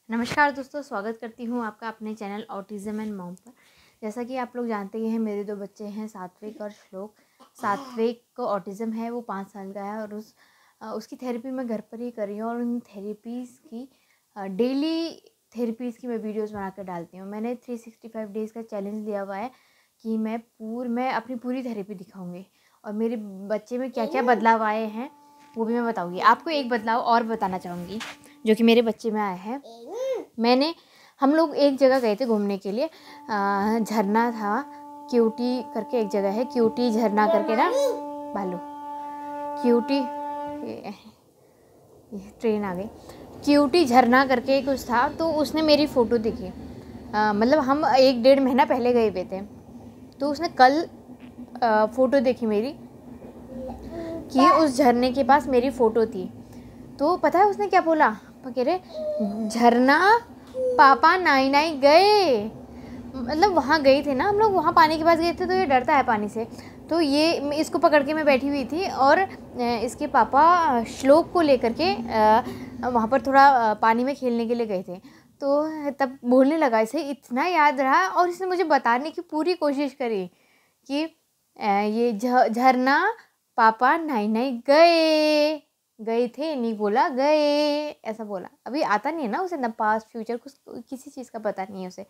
नमस्कार दोस्तों, स्वागत करती हूँ आपका अपने चैनल ऑटिज़म एंड मॉम पर। जैसा कि आप लोग जानते ही हैं, मेरे 2 बच्चे हैं, सात्विक और श्लोक। सात्विक को ऑटिज़म है, वो 5 साल का है और उसकी थेरेपी मैं घर पर ही कर रही हूँ और उन थेरेपीज़ की डेली थेरेपीज़ की मैं वीडियोज़ बना कर डालती हूँ। मैंने 365 डेज़ का चैलेंज लिया हुआ है कि मैं अपनी पूरी थेरेपी दिखाऊँगी और मेरे बच्चे में क्या क्या बदलाव आए हैं वो भी मैं बताऊँगी। आपको एक बदलाव और बताना चाहूँगी जो कि मेरे बच्चे में आया है। हम लोग एक जगह गए थे घूमने के लिए, झरना था, क्यूटी करके एक जगह है, क्यूटी झरना करके ना, भालू क्यूटी, ये ट्रेन आ गई, क्यूटी झरना करके कुछ था। तो उसने मेरी फ़ोटो देखी, मतलब हम 1-1.5 महीना पहले गए हुए थे, तो उसने कल फ़ोटो देखी मेरी कि उस झरने के पास मेरी फ़ोटो थी। तो पता है उसने क्या बोला? कह रहे झरना पापा नाई नाई गए, मतलब वहाँ गए थे ना हम लोग, वहाँ पानी के पास गए थे, तो ये डरता है पानी से। तो ये इसको पकड़ के मैं बैठी हुई थी और इसके पापा श्लोक को लेकर के वहाँ पर थोड़ा पानी में खेलने के लिए गए थे। तो तब बोलने लगा, इसे इतना याद रहा और इसने मुझे बताने की पूरी कोशिश करी कि ये झरना पापा नाई नाई गए थे, नहीं बोला गए, ऐसा बोला। अभी आता नहीं है ना उसे, ना पास्ट फ्यूचर कुछ किसी चीज़ का पता नहीं है उसे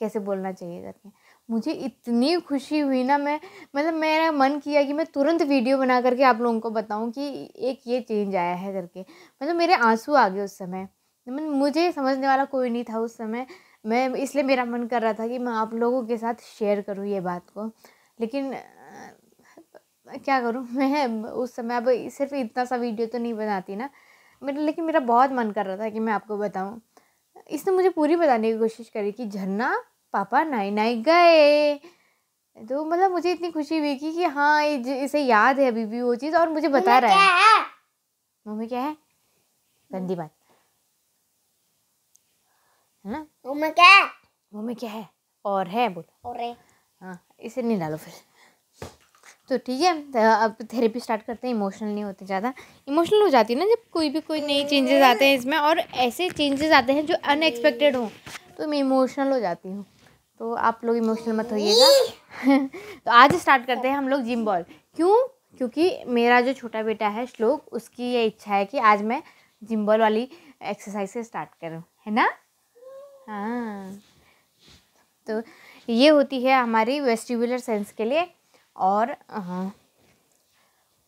कैसे बोलना चाहिए करके। मुझे इतनी खुशी हुई ना, मतलब मेरा मन किया कि मैं तुरंत वीडियो बना करके आप लोगों को बताऊं कि एक ये चेंज आया है करके। मतलब मेरे आंसू आ गए उस समय। मुझे समझने वाला कोई नहीं था उस समय, मैं इसलिए मेरा मन कर रहा था कि मैं आप लोगों के साथ शेयर करूँ ये बात को। लेकिन क्या करूँ मैं उस समय, अब सिर्फ इतना सा वीडियो तो नहीं बनाती ना लेकिन मेरा बहुत मन कर रहा था कि मैं आपको बताऊं। इसने मुझे पूरी बताने की कोशिश करी कि झरना पापा नाई नाई गए। तो मतलब मुझे इतनी खुशी हुई कि हाँ इसे याद है अभी भी वो चीज़ और मुझे बता रहा है। मुँह में क्या है? गंदी बात है ना। मुँह में क्या है? मुँह में क्या है? और है बोल, और है। हाँ, इसे नहीं डालो फिर। तो ठीक है, अब थेरेपी स्टार्ट करते हैं। इमोशनल नहीं होते, ज़्यादा इमोशनल हो जाती है ना जब कोई नए चेंजेस आते हैं इसमें, और ऐसे चेंजेस आते हैं जो अनएक्सपेक्टेड हों, तो मैं इमोशनल हो जाती हूँ। तो आप लोग इमोशनल मत होइएगा। तो आज स्टार्ट करते हैं हम लोग जिम बॉल। क्योंकि मेरा जो छोटा बेटा है श्लोक, उसकी ये इच्छा है कि आज मैं जिम बॉल वाली एक्सरसाइज से स्टार्ट करूँ, है ना। हाँ, तो ये होती है हमारी वेस्टिबुलर सेंस के लिए और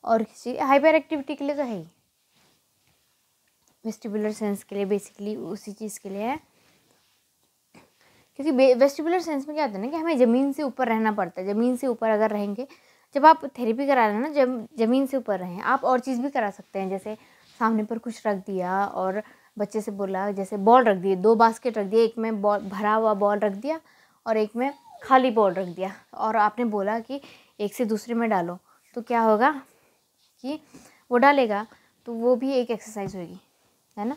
किसी हाइपर एक्टिविटी के लिए तो है ही। वेस्टिबुलर सेंस के लिए बेसिकली उसी चीज़ के लिए है, क्योंकि वेस्टिबुलर सेंस में क्या होता है ना कि हमें ज़मीन से ऊपर रहना पड़ता है। ज़मीन से ऊपर अगर रहेंगे, जब आप थेरेपी करा रहे हैं ना, ज़मीन से ऊपर रहें। आप और चीज़ भी करा सकते हैं, जैसे सामने पर कुछ रख दिया और बच्चे से बोला, जैसे बॉल रख दिए, 2 बास्केट रख दिए, एक में बॉल भरा हुआ बॉल रख दिया और एक में खाली बॉल रख दिया, और आपने बोला कि एक से दूसरे में डालो, तो क्या होगा कि वो डालेगा, तो वो भी एक एक्सरसाइज होगी, है ना।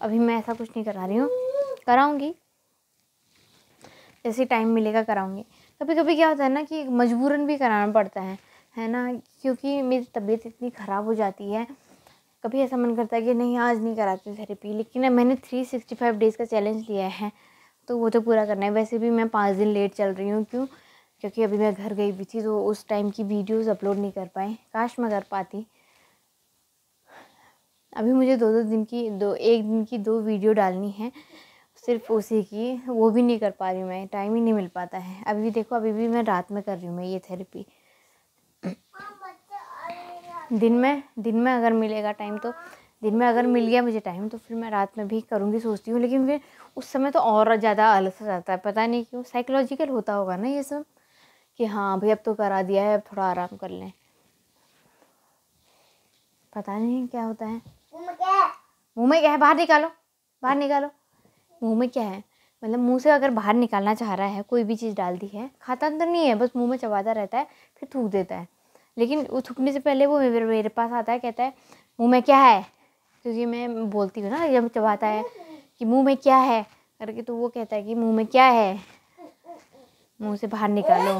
अभी मैं ऐसा कुछ नहीं करा रही हूँ, कराऊंगी जैसे टाइम मिलेगा कराऊंगी। कभी कभी क्या होता है ना कि मजबूरन भी कराना पड़ता है ना, क्योंकि मेरी तबीयत इतनी ख़राब हो जाती है। कभी ऐसा मन करता है कि नहीं आज नहीं कराती थेरेपी, लेकिन मैंने 365 डेज़ का चैलेंज लिया है तो वो तो पूरा करना है। वैसे भी मैं 5 दिन लेट चल रही हूँ, क्योंकि अभी मैं घर गई हुई थी, तो उस टाइम की वीडियोज़ अपलोड नहीं कर पाई। काश मैं कर पाती। अभी मुझे एक दिन की 2 वीडियो डालनी है सिर्फ उसी की, वो भी नहीं कर पा रही मैं, टाइम ही नहीं मिल पाता है। अभी देखो, अभी भी मैं रात में कर रही हूँ मैं ये थेरेपी। दिन में अगर मिलेगा टाइम, तो दिन में अगर मिल गया मुझे टाइम तो फिर मैं रात में भी करूँगी सोचती हूँ। लेकिन फिर उस समय तो और ज़्यादा आलस आ जाता है, पता नहीं क्यों। साइकोलॉजिकल होता होगा ना ये सब कि हाँ भाई अब तो करा दिया है, अब थोड़ा आराम कर लें। पता नहीं क्या होता है। मुँह में क्या है? बाहर निकालो, बाहर निकालो। मुँह में क्या है? मतलब मुँह से अगर बाहर निकालना चाह रहा है, कोई भी चीज़ डाल दी है, खाता अंदर नहीं है, बस मुँह में चबाता रहता है, फिर थूक देता है। लेकिन वो थूकने से पहले वो मेरे पास आता है, कहता है मुँह में क्या है, क्योंकि मैं बोलती हूँ ना जब चबाता है कि मुँह में क्या है करके, तो वो कहता है कि मुँह में क्या है, मुँह से बाहर निकालो,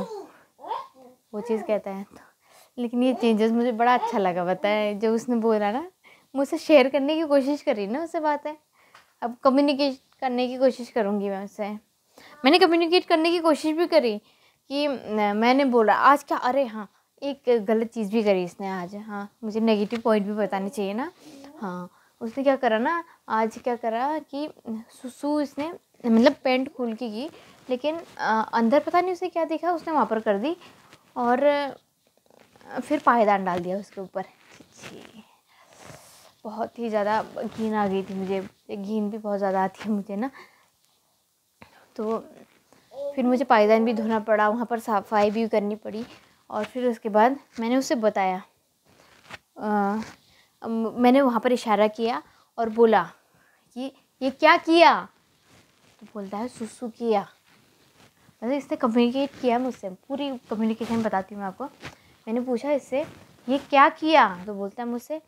वो चीज़ कहता है। तो लेकिन ये चेंजेस मुझे बड़ा अच्छा लगा, पता है, जो उसने बोला ना, मुझसे शेयर करने की कोशिश करी ना, उससे बात है। अब करने की कोशिश करूँगी मैं उससे। मैंने कम्युनिकेट करने की कोशिश भी करी कि मैंने बोला आज क्या, अरे हाँ एक गलत चीज़ भी करी इसने आज। हाँ, मुझे नेगेटिव पॉइंट भी बताने चाहिए ना। हाँ, उसने क्या करा ना, आज क्या करा कि सुसु इसने मतलब पैंट खोल के की, लेकिन अंदर पता नहीं उसने क्या देखा, उसने वहाँ पर कर दी और फिर पायदान डाल दिया उसके ऊपर। बहुत ही ज़्यादा घिन आ गई थी मुझे, घिन भी बहुत ज़्यादा आती है मुझे ना। तो फिर मुझे पायदान भी धोना पड़ा, वहाँ पर सफाई भी करनी पड़ी। और फिर उसके बाद मैंने उसे बताया, मैंने वहाँ पर इशारा किया और बोला कि ये क्या किया, तो बोलता है सुसु किया। मतलब इसने कम्युनिकेट किया मुझसे, पूरी कम्युनिकेशन बताती हूँ मैं आपको। मैंने पूछा इससे ये क्या किया, तो बोलता है मुझसे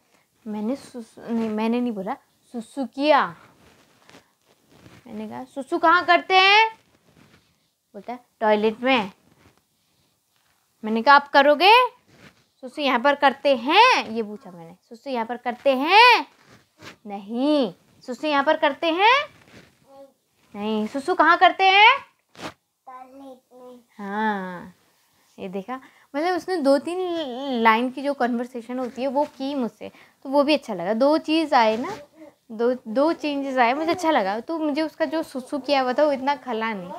मैंने नहीं बोला, सुसु किया। मैंने कहा सुसु कहाँ करते हैं, बोलता है टॉयलेट में। मैंने कहा आप करोगे, सुसु यहाँ पर करते हैं, ये पूछा मैंने, सुसु यहाँ पर करते हैं, नहीं। सुसु यहाँ पर करते हैं, नहीं। सुसु कहाँ करते हैं, टॉयलेट में। हाँ, ये देखा, मतलब उसने 2-3 लाइन की जो कन्वर्सेशन होती है वो की मुझसे, तो वो भी अच्छा लगा। 2 चीज़ आए ना, दो चेंजेस आए, मुझे अच्छा लगा। तो मुझे उसका जो सुसु किया हुआ था वो इतना खला नहीं,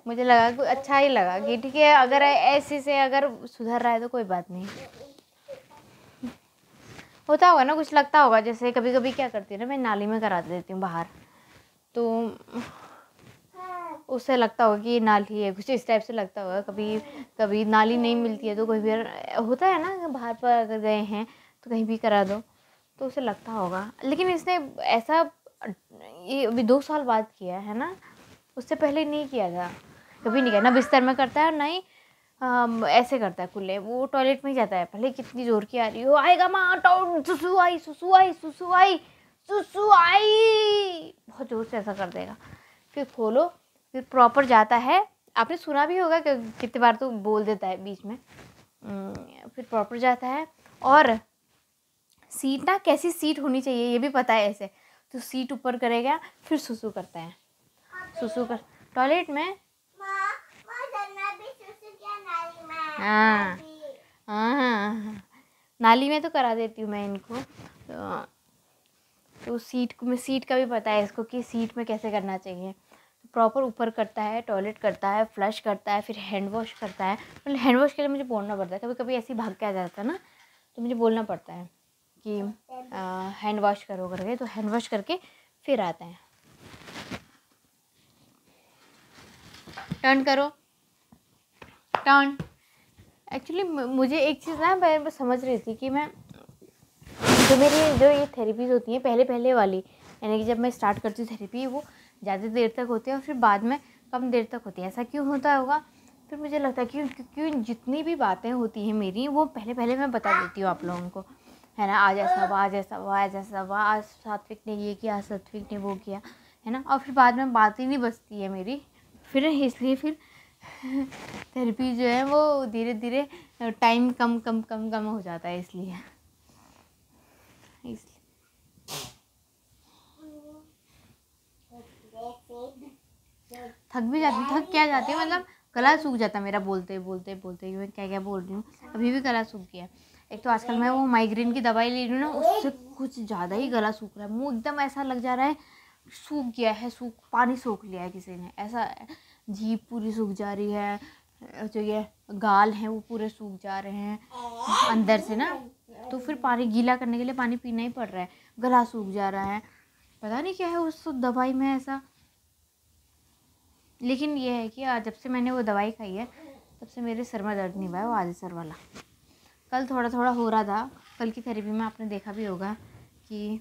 मुझे लगा कि अच्छा ही लगा कि ठीक है, अगर ऐसे से अगर सुधर रहा है तो कोई बात नहीं। होता होगा ना, कुछ लगता होगा। जैसे कभी कभी क्या करती हूँ ना, मैं नाली में करा देती हूँ बाहर, तो उससे लगता होगा कि ये नाली है, कुछ इस टाइप से लगता होगा। कभी कभी नाली नहीं मिलती है तो कोई फिर होता है ना, बाहर पर अगर गए हैं तो कहीं भी करा दो, तो उसे लगता होगा। लेकिन इसने ऐसा ये अभी 2 साल बाद किया है ना, उससे पहले नहीं किया था, कभी नहीं किया। ना बिस्तर में करता है और ना ही ऐसे करता है खुले, वो टॉयलेट में ही जाता है। पहले कितनी ज़ोर की आ रही हो, आएगा माँ, सुसु आई, सुसु आई, सुसु आई, सुसु आई, बहुत ज़ोर से ऐसा कर देगा। फिर खोलो, फिर प्रॉपर जाता है। आपने सुना भी होगा कि कितनी बार तो बोल देता है बीच में। फिर प्रॉपर जाता है और सीट ना कैसी सीट होनी चाहिए ये भी पता है ऐसे, तो सीट ऊपर करेगा, फिर सुसु करता है। सुसु कर टॉयलेट में, हाँ हाँ, नाली में तो करा देती हूँ मैं इनको। तो सीट का भी पता है इसको कि सीट में कैसे करना चाहिए। तो प्रॉपर ऊपर करता है, टॉयलेट करता है, फ्लश करता है, फिर हैंड वॉश करता है। मतलब हैंड वॉश के लिए मुझे बोलना पड़ता है, कभी कभी ऐसे ही भाग के आ जाता है ना, तो मुझे बोलना पड़ता है कि हैंड वॉश करो करके, तो हैंड वॉश करके फिर आता है। टर्न करो, टर्न। एक्चुअली मुझे एक चीज़ ना मैं समझ रही थी कि मैं जो ये थेरेपीज़ होती हैं पहले वाली, यानी कि जब मैं स्टार्ट करती हूँ थेरेपी, वो ज़्यादा देर तक होती है और फिर बाद में कम देर तक होती है। ऐसा क्यों होता होगा? फिर मुझे लगता है क्योंकि जितनी भी बातें होती हैं मेरी, वो पहले मैं बता देती हूँ आप लोगों को, है ना। आज ऐसा हुआ, आज ऐसा हुआ, आज ऐसा हुआ, आज सात्विक ने ये किया, सात्विक ने वो किया, है ना। और फिर बाद में बात ही नहीं बचती है मेरी, फिर इसलिए फिर थेरेपी जो है वो धीरे धीरे टाइम कम हो जाता है, इसलिए थक भी जाती, थक क्या जाती है, मतलब गला सूख जाता है मेरा बोलते बोलते मैं क्या बोल रही हूँ। अभी भी गला सूख गया। एक तो आजकल मैं वो माइग्रेन की दवाई ले रही हूँ ना, उससे कुछ ज़्यादा ही गला सूख रहा है। मुँह एकदम ऐसा लग जा रहा है सूख गया है, पानी सोख लिया है किसी ने, ऐसा। जीभ पूरी सूख जा रही है, जो ये गाल हैं वो पूरे सूख जा रहे हैं अंदर से ना। तो फिर पानी गीला करने के लिए पानी पीना ही पड़ रहा है, गला सूख जा रहा है। पता नहीं क्या है उस दवाई में ऐसा। लेकिन ये है कि जब से मैंने वो दवाई खाई है तब से मेरे सर में दर्द नहीं हुआ है, वो आधे सर वाला। कल थोड़ा हो रहा था, कल की थेरेपी में आपने देखा भी होगा कि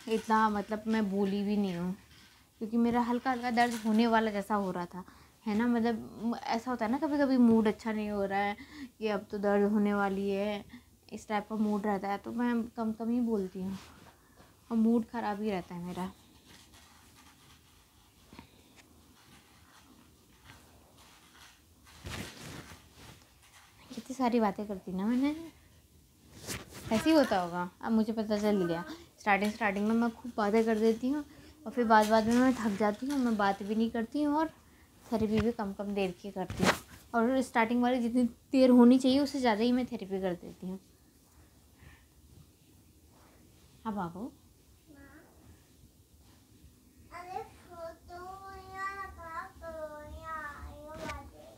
इतना मतलब मैं बोली भी नहीं हूँ, क्योंकि मेरा हल्का दर्द होने वाला जैसा हो रहा था, है ना। मतलब ऐसा होता है ना, कभी कभी मूड अच्छा नहीं हो रहा है कि अब तो दर्द होने वाली है, इस टाइप का मूड रहता है, तो मैं कम ही बोलती हूँ और मूड ख़राब ही रहता है मेरा। कितनी सारी बातें करती ना मैंने, ऐसे ही होता होगा। अब मुझे पता चल गया। स्टार्टिंग में मैं खूब बातें कर देती हूँ, और फिर बाद में मैं थक जाती हूँ, मैं बात भी नहीं करती हूँ और थेरेपी भी कम देर की करती हूँ। और स्टार्टिंग वाली जितनी देर होनी चाहिए उससे ज़्यादा ही मैं थेरेपी कर देती हूँ। हाँ बाबू,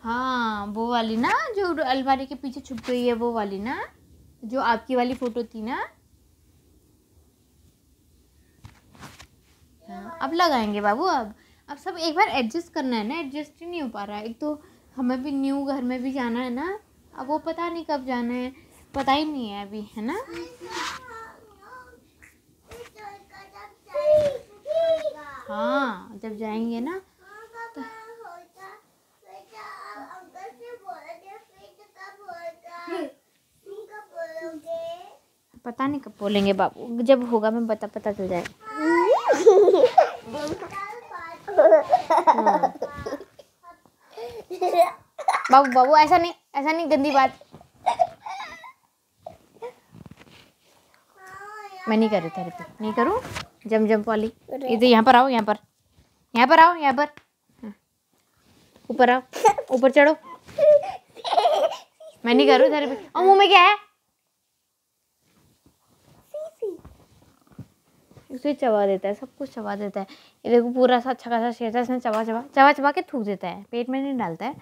हाँ वो वाली ना जो अलमारी के पीछे छुप गई है, वो वाली ना जो आपकी वाली फ़ोटो थी ना। हाँ अब लगाएंगे बाबू। अब सब एक बार एडजस्ट करना है ना, एडजस्ट ही नहीं हो पा रहा है। एक तो हमें भी न्यू घर में भी जाना है ना, अब वो पता नहीं कब जाना है, पता ही नहीं है अभी, है ना। हाँ जब जाएंगे ना तो पता नहीं कब बोलेंगे बाबू, जब होगा मैं पता चल जाएगा। हाँ। बाबू ऐसा नहीं गंदी बात। मैं नहीं कर रही थेरेपी, नहीं करूँ। जंप वाली इधर, यहाँ पर आओ, यहाँ पर आओ, यहाँ पर ऊपर आओ, ऊपर चढ़ो। मैं नहीं कर रही थेरेपी। और मुंह में क्या है? इसे चबा देता है, सब कुछ चबा देता है। ये देखो पूरा सा अच्छा खासा शेर था, इसने चबा के थूक देता है, पेट में नहीं डालता है,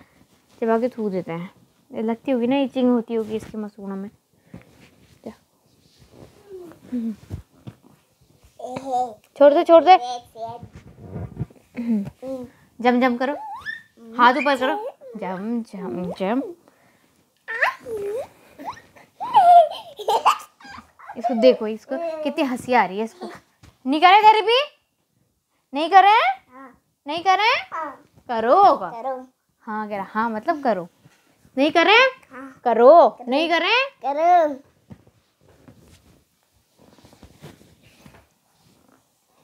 चबा के थूक देता है। ये लगती होगी ना, इचिंग होती होगी इसके मसूड़ों में। छोड़ दे। जम करो, हाथ ऊपर करो, जम। इसको देखो, इसको कितनी हंसी आ रही है इसको। नहीं करे थेरेपी, नहीं करे करो। हाँ कह रहा, हाँ मतलब करो। नहीं करे करो, नहीं करे करो।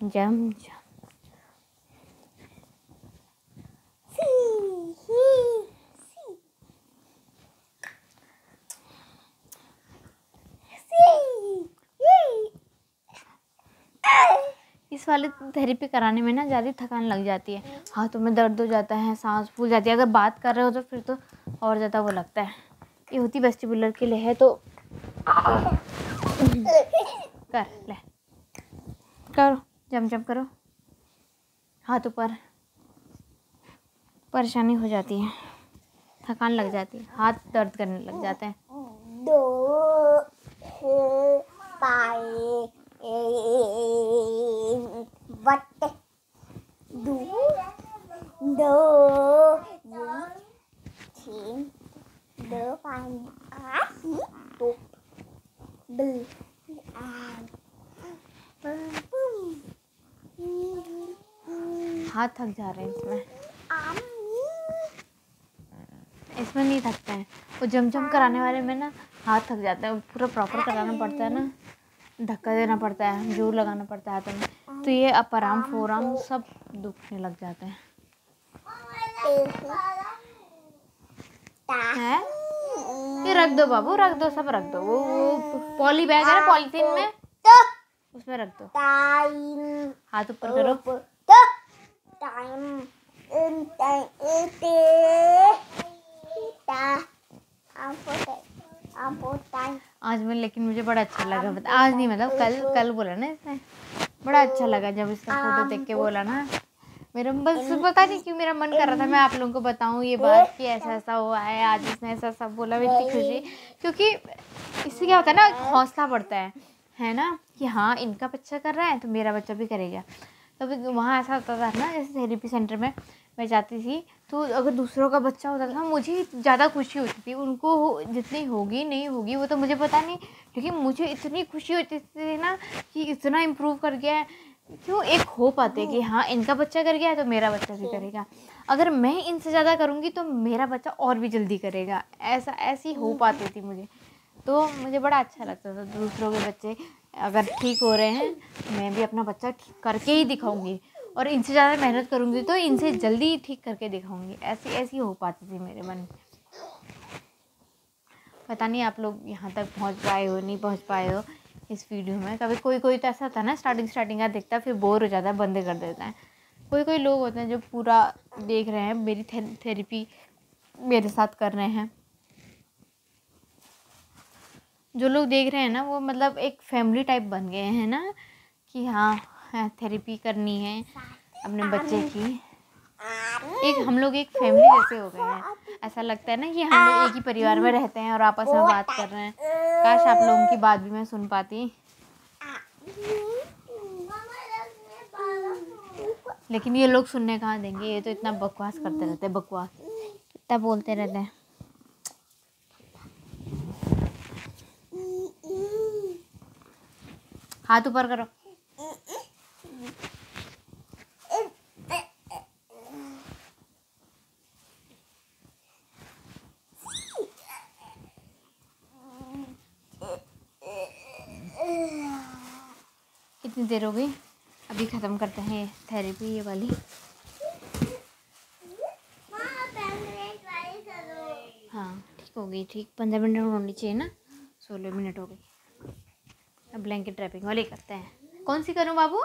जम इस वाले थेरेपी कराने में ना ज़्यादा थकान लग जाती है, हाथों में दर्द हो जाता है, सांस फूल जाती है। अगर बात कर रहे हो तो फिर तो और ज़्यादा वो लगता है। ये होती वेस्टिबुलर के लिए है, तो कर ले, करो, जम करो, हाथ ऊपर। परेशानी हो जाती है, थकान लग जाती है, हाथ दर्द करने लग जाते हैं। हाथ थक जा रहे हैं इसमें नहीं थकते हैं। वो जम कराने वाले में ना हाथ थक जाता है, पूरा प्रॉपर कराना पड़ता है ना, धक्का देना पड़ता है, जोर लगाना पड़ता है हाथों में, तो ये अपर आर्म फोर आर्म सब दुखने लग जाते हैं। ये रख दो बाबू, रख दो, सब रख दो। वो पॉली बैग है ना, पॉलीथीन में, उसमें रख दो। हाथ ऊपर करो। आज मैं, लेकिन मुझे बड़ा अच्छा लगा, आज नहीं मतलब कल बोला ना इसने, बड़ा अच्छा लगा जब इसका फोटो देख के बोला ना। मेरा बस पता नहीं क्यों मेरा मन कर रहा था मैं आप लोगों को बताऊं ये बात कि ऐसा हुआ है, आज इसने ऐसा बोला। मैं इतनी खुशी, क्योंकि इससे क्या होता है ना, हौसला बढ़ता है ना, कि हाँ इनका बच्चा कर रहा है तो मेरा बच्चा भी करेगा। तब वहाँ ऐसा होता था ना, जैसे थेरेपी सेंटर में मैं जाती थी, तो अगर दूसरों का बच्चा होता था मुझे ज़्यादा खुशी होती थी। उनको जितनी होगी नहीं होगी वो तो मुझे पता नहीं, लेकिन मुझे इतनी खुशी होती थी ना कि इतना इम्प्रूव कर गया है। क्यों, एक होप आते कि हाँ इनका बच्चा कर गया है तो मेरा बच्चा भी करेगा, अगर मैं इनसे ज़्यादा करूँगी तो मेरा बच्चा और भी जल्दी करेगा। ऐसी होप आती थी मुझे, तो मुझे बड़ा अच्छा लगता था दूसरों के बच्चे अगर ठीक हो रहे हैं, मैं भी अपना बच्चा ठीक करके ही दिखाऊंगी, और इनसे ज़्यादा मेहनत करूँगी तो इनसे जल्दी ठीक करके दिखाऊंगी। ऐसी हो पाती थी मेरे मन। पता नहीं आप लोग यहाँ तक पहुँच पाए हो नहीं पहुँच पाए हो, इस वीडियो में। कभी कोई कोई तो ऐसा होता है ना, स्टार्टिंग का देखता है फिर बोर हो जाता है, बंद कर देता है। कोई कोई लोग होते हैं जो पूरा देख रहे हैं, मेरी थेरेपी मेरे साथ कर रहे हैं। जो लोग देख रहे हैं ना, वो मतलब एक फैमिली टाइप बन गए हैं ना, कि हाँ थेरेपी करनी है अपने बच्चे की। हम लोग एक फैमिली जैसे हो गए हैं। ऐसा लगता है ना कि हम लोग एक ही परिवार में रहते हैं और आपस में बात कर रहे हैं। काश आप लोगों की बात भी मैं सुन पाती, लेकिन ये लोग सुनने कहाँ देंगे। ये तो इतना बकवास करते रहते हैं, बकवास इतना बोलते रहते हैं। हाथ ऊपर करो। कितनी देर हो गई? अभी ख़त्म करते हैं थेरेपी ये वाली। हाँ ठीक हो गई, ठीक 15 मिनट होनी चाहिए ना, 16 मिनट हो गई। अब ब्लैंकेट रैपिंग वाली करते हैं। कौन सी करूँ बाबू?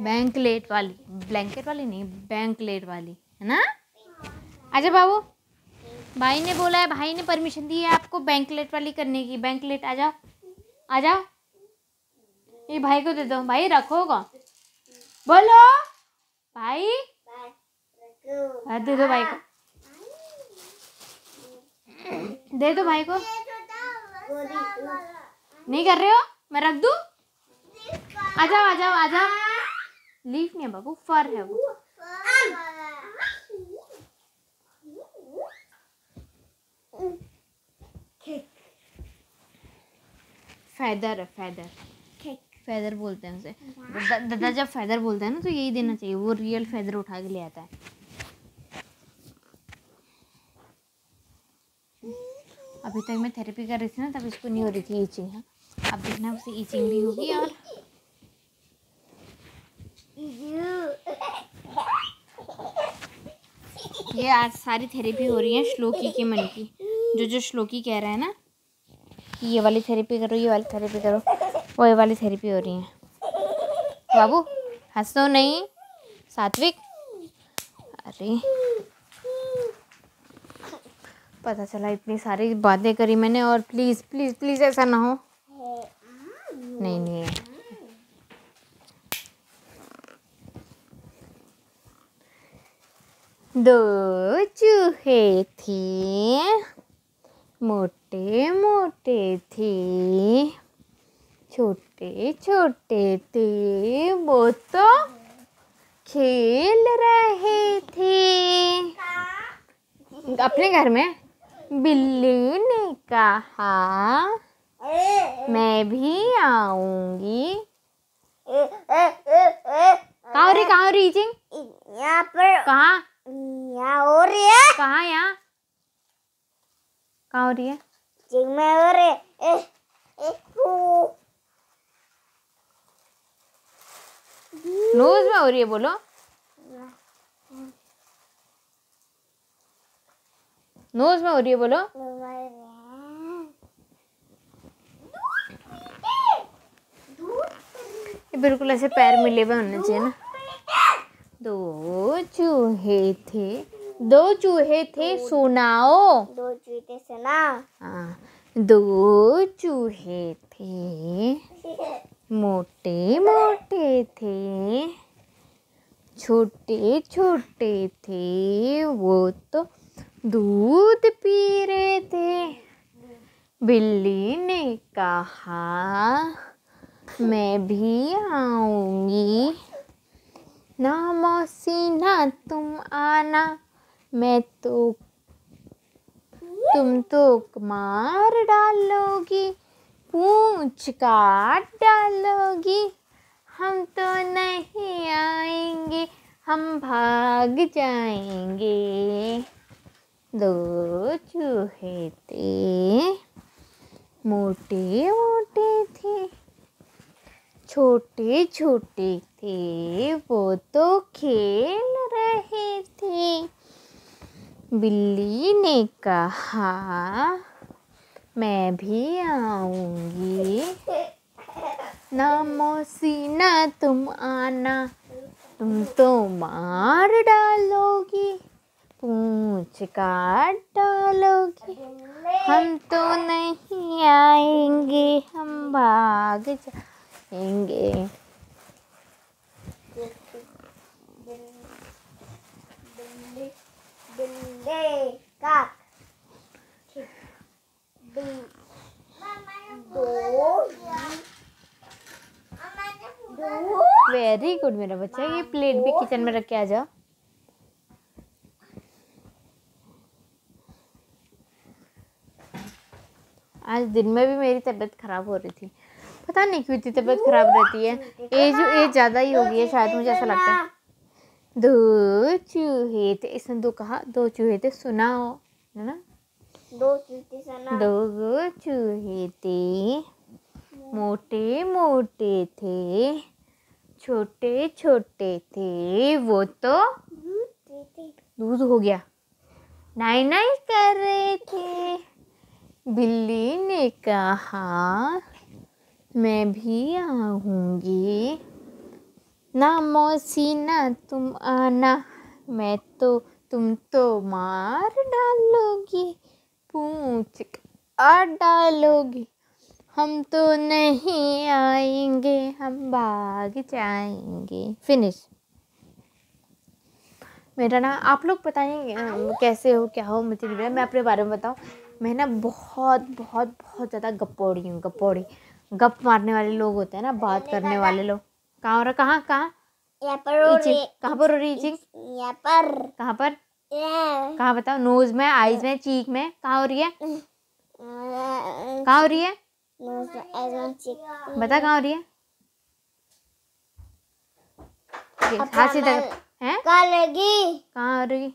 बैंकलेट वाली। ब्लैंकेट वाली नहीं, बैंकलेट वाली है ना। आजा बाबू, भाई ने बोला है, भाई ने परमिशन दी है आपको बैंकलेट वाली करने की। बैंकलेट आजा आजा, ये भाई को दे दो। भाई रखोगा, बोलो भाई, दे दो भाई को, दे दो भाई को। नहीं कर रहे हो? मैं रख दूं? आ जाओ आ जाओ आ जाओ। लीफ नहीं है बाबू, फर है वो। फेदर है, फेदर, फेदर बोलते हैं उसे। दादा जब फेदर बोलते हैं ना तो यही देना चाहिए, वो रियल फेदर उठा के ले आता है। अभी तक मैं थेरेपी कर रही थी ना, तब इसको नहीं हो रही थी ईचिंग। हाँ अब देखना उसे ईचिंग भी होगी। और ये आज सारी थेरेपी हो रही है श्लोकी के मन की। जो श्लोकी कह रहा है ना कि ये वाली थेरेपी करो, ये वाली थेरेपी करो, वो ये वाली थेरेपी हो रही है। बाबू हंसो नहीं, सात्विक। अरे पता चला इतनी सारी बातें करी मैंने, और प्लीज़ प्लीज़ प्लीज़ ऐसा ना हो। नहीं नहीं दो चूहे थे, मोटे मोटे थे, छोटे छोटे थे, वो तो खेल रहे थे अपने घर में। बिल्ली ने कहा मैं भी आऊंगी। कहाँ हो रही ईचिंग? यहाँ पर। कहाँ? यहाँ हो रही है। कहाँ? यहाँ कहाँ हो रही है? में हो रही है। नोज में हो रही है, बोलो। नोज में हो रही है, बोलो। ये बिल्कुल ऐसे पैर मिले हुए होने चाहिए ना। दो चूहे थे सुनाओ। दो चूहे थे सुना। हाँ, दो चूहे थे, मोटे मोटे थे, छोटे छोटे थे, वो तो दूध पी रहे थे। बिल्ली ने कहा मैं भी आऊंगी। ना मौसी ना तुम आना, तुम तो मार डालोगी, पूंछ काट डालोगी। हम तो नहीं आएंगे, हम भाग जाएंगे। दो चूहे थे, मोटे मोटे थे, छोटे छोटे थे, वो तो खेल रहे थे। बिल्ली ने कहा मैं भी आऊंगी, ना मौसी ना तुम आना, तुम तो मार डालोगी, पूंछ काट डालोगी, हम तो नहीं आएंगे, हम भाग जाएंगे। वेरी गुड मेरा बच्चा, ये प्लेट भी किचन में रख के आ जाओ। आज दिन में भी मेरी तबीयत खराब हो रही थी, पता नहीं क्यों इतनी तबीयत खराब रहती है। एज ज़्यादा ही हो गई है शायद, मुझे ऐसा लगता है। दो चूहे थे, इसने दो कहा, दो चूहे थे, सुनाओ है ना। दो चूहे थे, मोटे मोटे थे, छोटे छोटे थे, वो तो दूध हो गया, नाई नाई कर रहे थे। बिल्ली ने कहा मैं भी आऊंगी, ना मौसी ना तुम आना, तुम तो मार डालोगी, पूंछ काट डालोगी, हम तो नहीं आएंगे, हम भाग जाएंगे। फिनिश। मेरा ना, आप लोग बताएं कैसे हो, क्या हो, मुझे नहीं पता। मैं अपने बारे में बताऊं, मैं ना बहुत बहुत बहुत ज़्यादा गप्पोड़ी हूँ। गप्पोड़ी, गप मारने वाले लोग होते हैं ना, बात करने वाले लोग। कहाँ हो रहा, कहाँ कहाँ यहाँ पर हो रही, कहाँ पर हो रही ईचिंग? यहाँ पर। कहाँ पर? कहाँ बताओ? नोज में, आईज में, चीक में, कहाँ हो रही है? कहाँ हो रही है? बता कहाँ हो रही है? हाथ सीधा है। कहाँ लगी? कहाँ हो रही?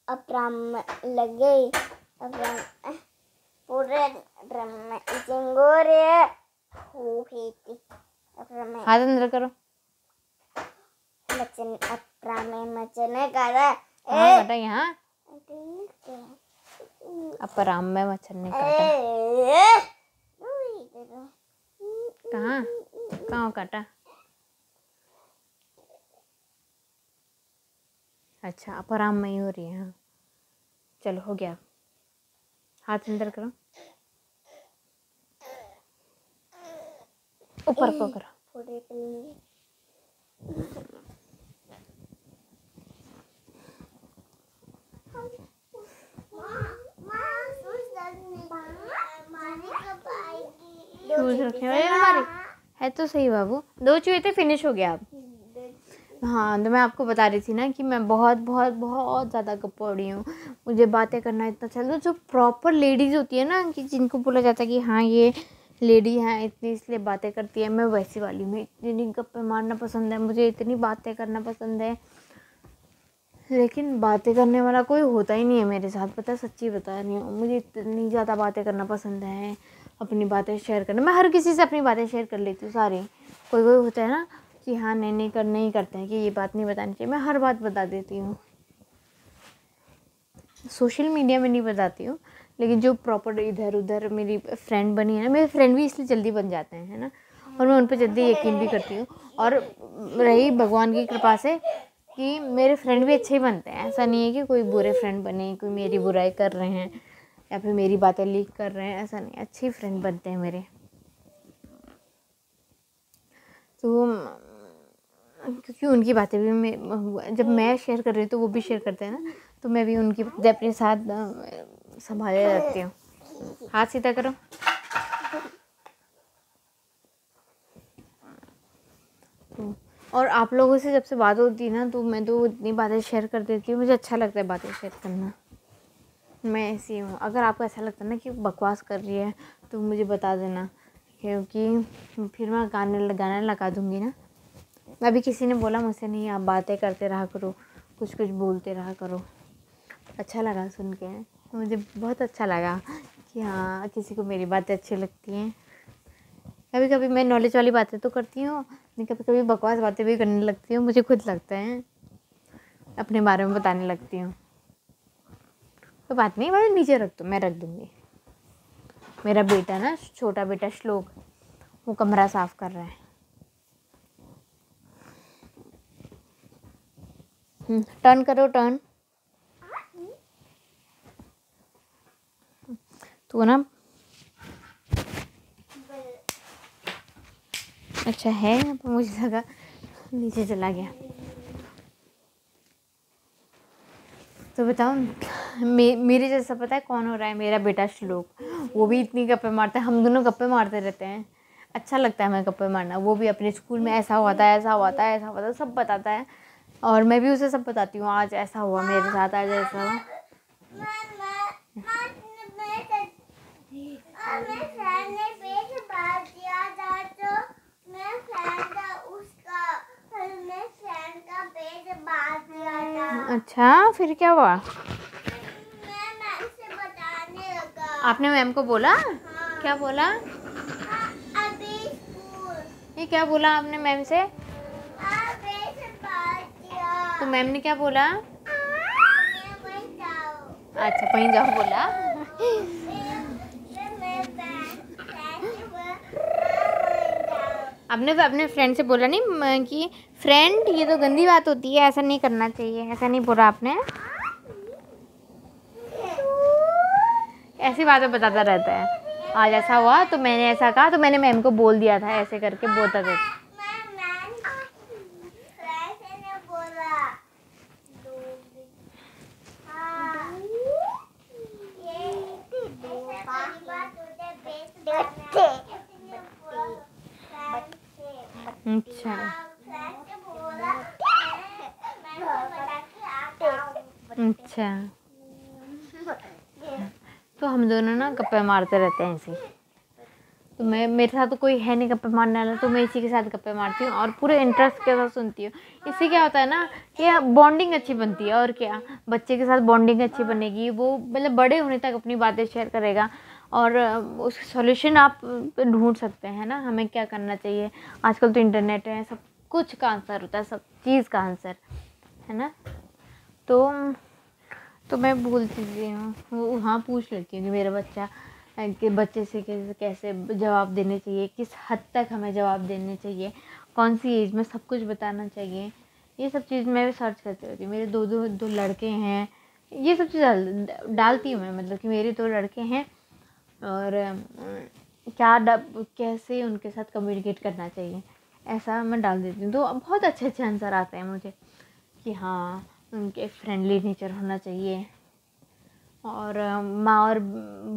ड्रम लगी, पूरे ड्रम में ईचिंग हो रही है। हाथ अंदर करो। मचने का है। कहाँ काटा? यहाँ अपराम में मच्छर ने काटा। कहाँ कहाँ काटा? अच्छा, अपराम में ही हो रही है। हाँ चलो, हो गया। हाथ अंदर करो, ऊपर को करो। शूज रखे हुए हमारे है तो सही बाबू। दो चूहे थे, फिनिश हो गया अब। हाँ, तो मैं आपको बता रही थी ना कि मैं बहुत बहुत बहुत ज़्यादा गप्पोड़ी हूँ। मुझे बातें करना इतना अच्छा, जो प्रॉपर लेडीज़ होती है ना, कि जिनको बोला जाता है कि हाँ ये लेडी है, इतनी इसलिए बातें करती है, मैं वैसी वाली हूँ। इतनी गप्पे मारना पसंद है मुझे, इतनी बातें करना पसंद है। लेकिन बातें करने वाला कोई होता ही नहीं है मेरे साथ, पता है, सच्ची बता रही हूँ। मुझे इतनी ज़्यादा बातें करना पसंद है, अपनी बातें शेयर करना। मैं हर किसी से अपनी बातें शेयर कर लेती हूँ सारी। कोई कोई होता है ना कि हाँ नहीं करते हैं कि ये बात नहीं बतानी चाहिए, मैं हर बात बता देती हूँ। सोशल मीडिया में नहीं बताती हूँ, लेकिन जो प्रॉपर इधर उधर मेरी फ्रेंड बनी है ना, मेरे फ्रेंड भी इसलिए जल्दी बन जाते हैं, है ना, और मैं उन पर जल्दी यकीन भी करती हूँ। और रही भगवान की कृपा से कि मेरे फ्रेंड भी अच्छे ही बनते हैं। ऐसा नहीं है कि कोई बुरे फ्रेंड बने, कोई मेरी बुराई कर रहे हैं या फिर मेरी बातें लीक कर रहे हैं, ऐसा नहीं, अच्छे फ्रेंड बनते हैं मेरे। तो क्योंकि उनकी बातें भी जब मैं शेयर कर रही हूँ तो वो भी शेयर करते हैं ना, तो मैं भी उनकी बातें अपने साथ संभाले रखती हूँ। हाथ सीधा करो। और आप लोगों से जब से बात होती है ना, तो मैं तो इतनी बातें शेयर कर देती हूँ, मुझे अच्छा लगता है बातें शेयर करना। मैं ऐसी हूँ। अगर आपको ऐसा लगता है ना कि बकवास कर रही है तो मुझे बता देना, क्योंकि फिर मैं गाना लगा दूँगी ना। अभी किसी ने बोला मुझसे, नहीं आप बातें करते रहा करो, कुछ कुछ बोलते रहा करो। अच्छा लगा सुन के, मुझे बहुत अच्छा लगा कि हाँ किसी को मेरी बातें अच्छी लगती हैं। कभी कभी मैं नॉलेज वाली बातें तो करती हूँ, लेकिन कभी कभी बकवास बातें भी करने लगती हूँ। मुझे खुद लगता है, अपने बारे में बताने लगती हूँ। तो बात नहीं, मैं नीचे रख दो, मैं रख दूँगी। मेरा बेटा ना, छोटा बेटा श्लोक, वो कमरा साफ कर रहा है। टर्न करो, टर्न। तो ना अच्छा है, मुझे लगा नीचे चला गया। तो बताओ मेरे जैसा पता है कौन हो रहा है? मेरा बेटा श्लोक। वो भी इतनी गप्पे मारता है, हम दोनों गप्पे मारते रहते हैं। अच्छा लगता है हमें गप्पे मारना। वो भी अपने स्कूल में ऐसा हुआ था, ऐसा हुआ था, ऐसा हुआ था, सब बताता है। और मैं भी उसे सब बताती हूँ, आज ऐसा हुआ मेरे साथ, आज ऐसा हुआ। अच्छा, फिर क्या हुआ? आपने मैम को बोला? क्या बोला? ये क्या बोला आपने मैम से? तो मैम ने क्या बोला? अच्छा, कहीं जाओ बोला। आपने तो अपने फ्रेंड से बोला नहीं कि फ्रेंड ये तो गंदी बात होती है, ऐसा नहीं करना चाहिए, ऐसा नहीं बोला आपने? ऐसी बातें बताता रहता है। आज ऐसा हुआ तो मैंने ऐसा कहा, तो मैंने मैम को बोल दिया था, ऐसे करके बोलता था। अच्छा अच्छा, तो हम दोनों ना गप्पे मारते रहते हैं ऐसे। तो मेरे साथ तो कोई है नहीं गप्पे मारने वाला, तो मैं इसी के साथ गप्पे मारती हूँ और पूरे इंटरेस्ट के साथ सुनती हूँ। इससे क्या होता है ना कि बॉन्डिंग अच्छी बनती है। और क्या, बच्चे के साथ बॉन्डिंग अच्छी बनेगी, वो मतलब बड़े होने तक अपनी बातें शेयर करेगा और उसके सॉल्यूशन आप ढूंढ सकते हैं ना, हमें क्या करना चाहिए। आजकल तो इंटरनेट है, सब कुछ का आंसर होता है, सब चीज़ का आंसर है ना। तो मैं बोलती हूँ, वहाँ पूछ लेती हूँ कि मेरा बच्चा कि बच्चे से कैसे जवाब देने चाहिए, किस हद तक हमें जवाब देने चाहिए, कौन सी एज में सब कुछ बताना चाहिए। ये सब चीज़ मैं सर्च करती रहती हूँ। मेरे दो लड़के हैं, ये सब चीज़ डालती हूँ मैं, मतलब कि मेरे 2 लड़के हैं और कैसे उनके साथ कम्युनिकेट करना चाहिए, ऐसा मैं डाल देती हूँ। तो बहुत अच्छे अच्छे आंसर आते हैं मुझे कि हाँ, उनके फ्रेंडली नेचर होना चाहिए। और माँ और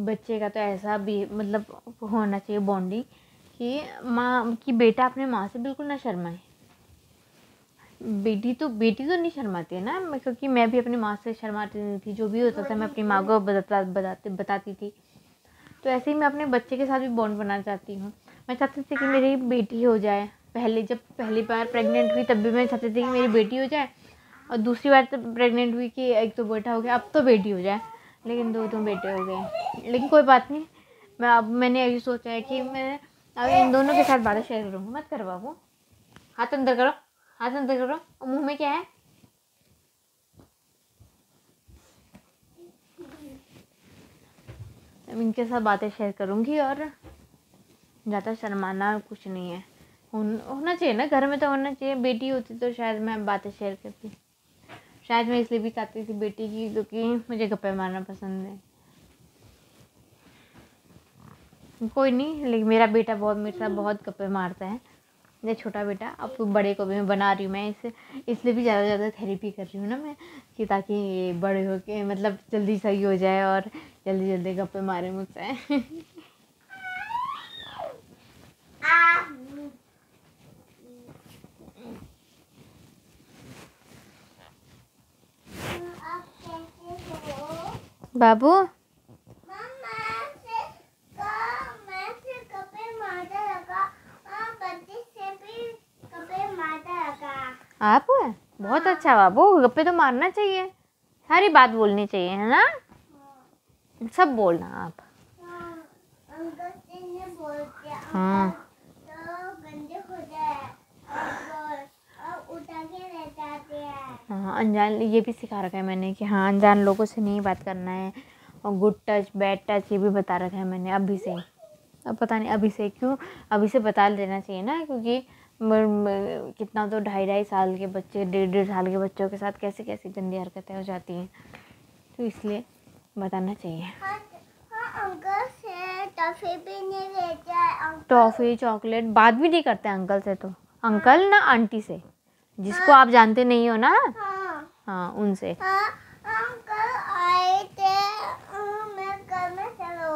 बच्चे का तो ऐसा भी मतलब होना चाहिए बॉन्डिंग कि माँ की बेटा अपने माँ से बिल्कुल ना शर्माए। बेटी तो नहीं शर्माती है ना, क्योंकि मैं भी अपनी माँ से शर्माती नहीं थी। जो भी होता था मैं अपनी माँ को बताती थी। तो ऐसे ही मैं अपने बच्चे के साथ भी बॉन्ड बनाना चाहती हूँ। मैं चाहती थी कि मेरी बेटी हो जाए। जब पहली बार प्रेग्नेंट हुई तब भी मैं चाहती थी कि मेरी बेटी हो जाए, और दूसरी बार तो प्रेग्नेंट हुई कि एक तो बेटा हो गया, अब तो बेटी हो जाए, लेकिन 2 बेटे हो गए। लेकिन कोई बात नहीं, मैंने अभी सोचा है कि मैं अब इन दोनों के साथ बातें शेयर करूँगी। मत करो बाबू, हाथ अंदर करो, हाथ अंदर करो। और मुँह में क्या है? अब इनके साथ बातें शेयर करूँगी और ज़्यादा शर्माना कुछ नहीं है। होना चाहिए ना, घर में तो होना चाहिए। बेटी होती तो शायद मैं बातें शेयर करती, शायद मैं इसलिए भी चाहती थी बेटी की, क्योंकि मुझे गप्पे मारना पसंद है। कोई नहीं, लेकिन मेरा बेटा मेरे साथ बहुत गप्पे मारता है, मेरा छोटा बेटा। अब बड़े को भी मैं बना रही हूँ, मैं इसलिए भी ज़्यादा थेरेपी कर रही हूँ ना मैं, कि ताकि बड़े हो के मतलब जल्दी सही हो जाए और जल्दी गप्पे मारे मुझसे। बाबू, आप बहुत अच्छा बाबू, गप्पे तो मारना चाहिए, सारी बात बोलनी चाहिए, है ना, सब बोलना आप। हाँ हाँ, अनजान ये भी सिखा रखा है मैंने कि हाँ, अनजान लोगों से नहीं बात करना है और गुड टच बैड टच ये भी बता रखा है मैंने अभी से। अब पता नहीं अभी से क्यों, अभी से बता देना चाहिए ना, क्योंकि कितना तो 2.5 के बच्चे 1.5 साल के बच्चों के साथ कैसी कैसी गंदी हरकतें हो जाती हैं, तो इसलिए बताना चाहिए। अंकल से टॉफी भी नहीं लेते हैं। टॉफ़ी चॉकलेट बात भी नहीं करते अंकल से, तो अंकल ना आंटी से, जिसको आप जानते नहीं हो ना, हाँ उनसे। अंकल आए थे, मैं घर में चलो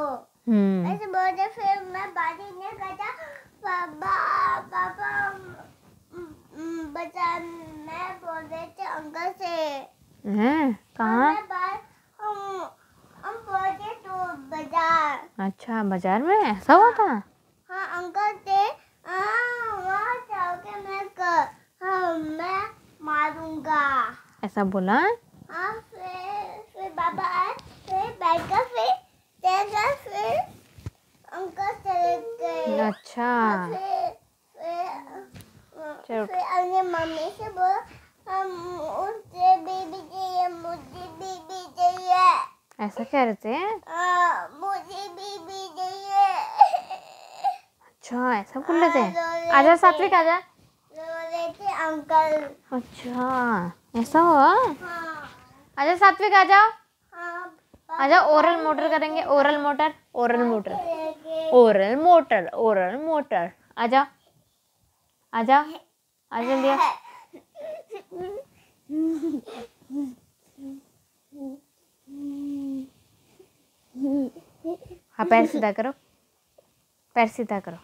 ऐसे बोलते, फिर मैं बात ही नहीं करता। पापा बता, मैं बोल रहे थे अंकल से। हैं कहाँ? हम बोलते तो बाजार। अच्छा बाजार में ऐसा हुआ था? हाँ अंकल थे, वहाँ जाओगे मैं मारूंगा ऐसा बोला? हाँ। फिर बाबा आए, फिर बैठ कर फिर अंकल चले गए। अच्छा चलो। फिर अपनी मम्मी से बोला, हम उसे बेबी चाहिए, मुझे बेबी चाहिए। ऐसा कह रहे थे? मुझे बेबी चाहिए। अच्छा ऐसा बोल रहे थे? आजा सात्विक आजा। रो रहे थे अंकल। अच्छा ऐसा हुआ? हाँ आजा सात्विक आ जाओ। हाँ आजा ओरल मोटर करेंगे, oral motor oral motor oral motor oral motor. आजा आजा आजा लिया। हाँ पैर सीधा करो, पैर सीधा करो।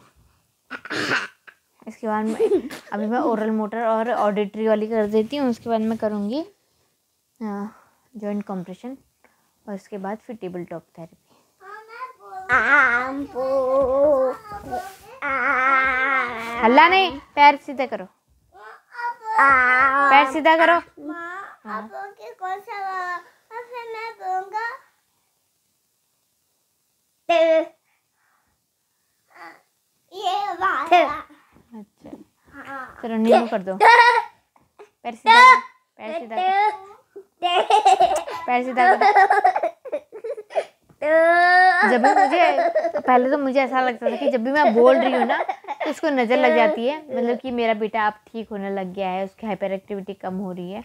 इसके बाद में अभी मैं ओरल मोटर और ऑडिटरी वाली कर देती हूँ, उसके बाद मैं करूँगी जॉइंट कंप्रेशन और उसके बाद फिर टेबल टॉप थेरेपी। हल्ला नहीं, पैर सीधा करो, पैर सीधा करो। आप कौन सा फिर मैं बोलूँगा ये बात। अच्छा चलो नींबू कर दो। पैर सीधा करो, पैर सीधा करो, पैर सीधा करो। जब भी मुझे पहले तो मुझे ऐसा लगता था कि जब भी मैं बोल रही हूँ ना तो उसको नज़र लग जाती है, मतलब कि मेरा बेटा अब ठीक होने लग गया है, उसकी हाइपर एक्टिविटी कम हो रही है,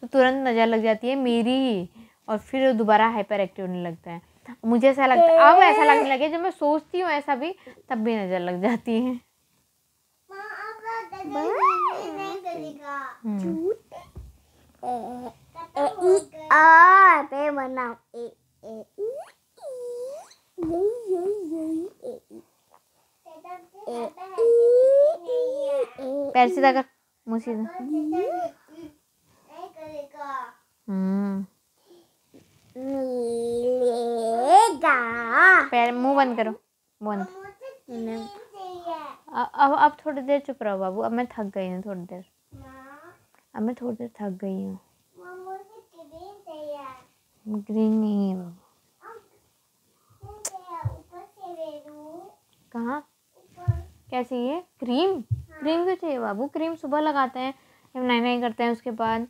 तो तुरंत नज़र लग जाती है मेरी ही, और फिर दोबारा हाइपर एक्टिव होने लगता है। मुझे ऐसा लगता है, अब ऐसा लगने लगे जब मैं सोचती हूँ ऐसा भी, तब भी नज़र लग जाती है। पैर सीधा कर, मुँह सीधा। पैर मुँह बंद करो, बंद। अब थोड़ी देर चुप रहो बाबू, अब मैं थक गई हूँ थोड़ी देर, अब मैं थोड़ी देर थक गई हूँ। ग्रीन नहीं है बाबू। कहाँ क्या चाहिए? क्रीम? क्रीम क्यों चाहिए बाबू? क्रीम सुबह लगाते हैं जब नहाई करते हैं, उसके बाद।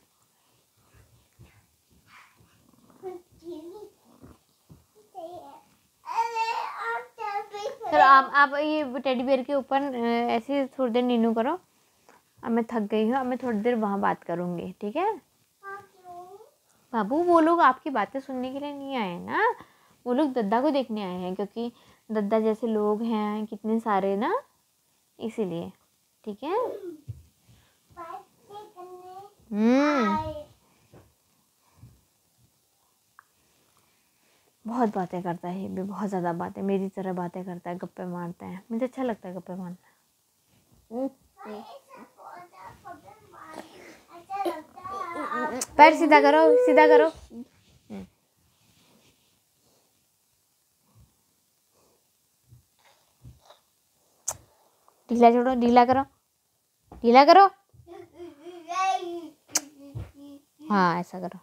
चलो आप ये टेडी बियर के ऊपर ऐसे थोड़ी देर नीनू करो। अब मैं थक गई हूँ, अब मैं थोड़ी देर वहाँ बात करूँगी, ठीक है बाबू? वो लोग आपकी बातें सुनने के लिए नहीं आए हैं ना, वो लोग दद्दा को देखने आए हैं, क्योंकि दद्दा जैसे लोग हैं कितने सारे ना, इसीलिए, ठीक है। बहुत बातें करता है ये भी, बहुत ज़्यादा बातें, मेरी तरह बातें करता है, गप्पे मारता है, मुझे अच्छा लगता है गप्पे मारना। पैर सीधा करो, सीधा करो। ढीला छोड़ो, ढीला करो, ढीला करो। हाँ ऐसा करो।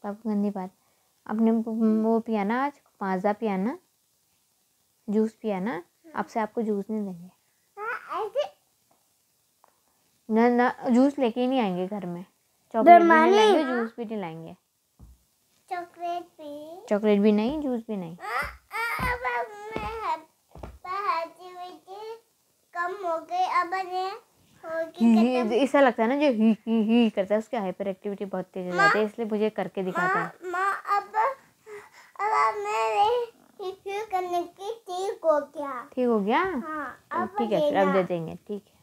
पापा गंदी बात, आपने वो पिया ना आज, माजा पिया ना, जूस पिया ना, अब से आपको जूस नहीं देंगे। ना ना जूस लेके ही नहीं आएंगे घर में, चॉकलेट भी नहीं लाएंगे, जूस भी नहीं लाएंगे। चॉकलेट भी नहीं, जूस भी नहीं। कम हो गई अब ऐसा लगता है ना जो ही करता है, उसकी हाइपर एक्टिविटी बहुत तेज हो जाती है, इसलिए मुझे करके दिखाता है। अब मेरे करने की ठीक हो गया। ठीक हो गया? हाँ, ठीक है, फिर अब दे देंगे। ठीक है,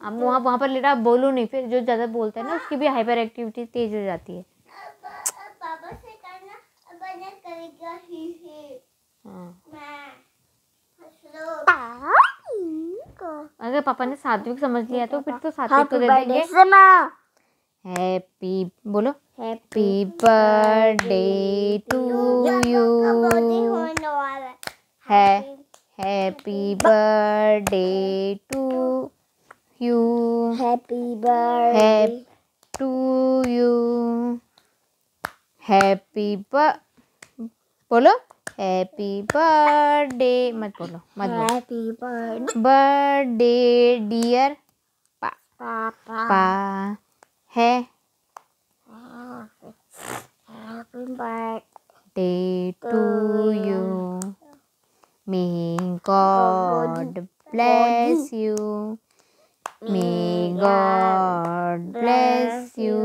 अब वहाँ पर ले रहा, आप बोलो नहीं, फिर जो ज़्यादा बोलता है ना उसकी भी हाइपर एक्टिविटी तेज हो जाती है। पापा से करना, अब मैं करेगा ही। हाँ, मैं अगर पापा ने सात्विक समझ लिया तो फिर तो सात्विक को दे देंगे। हैप्पी बोलो, happy birthday to you, happy birthday to you, happy birthday to you, happy बोलो, हैप्पी बर्थडे मत बोलो, मत बोलो। हैप्पी बर्थडे डियर पापा है, happy birthday day to you, may God bless you, may God bless you,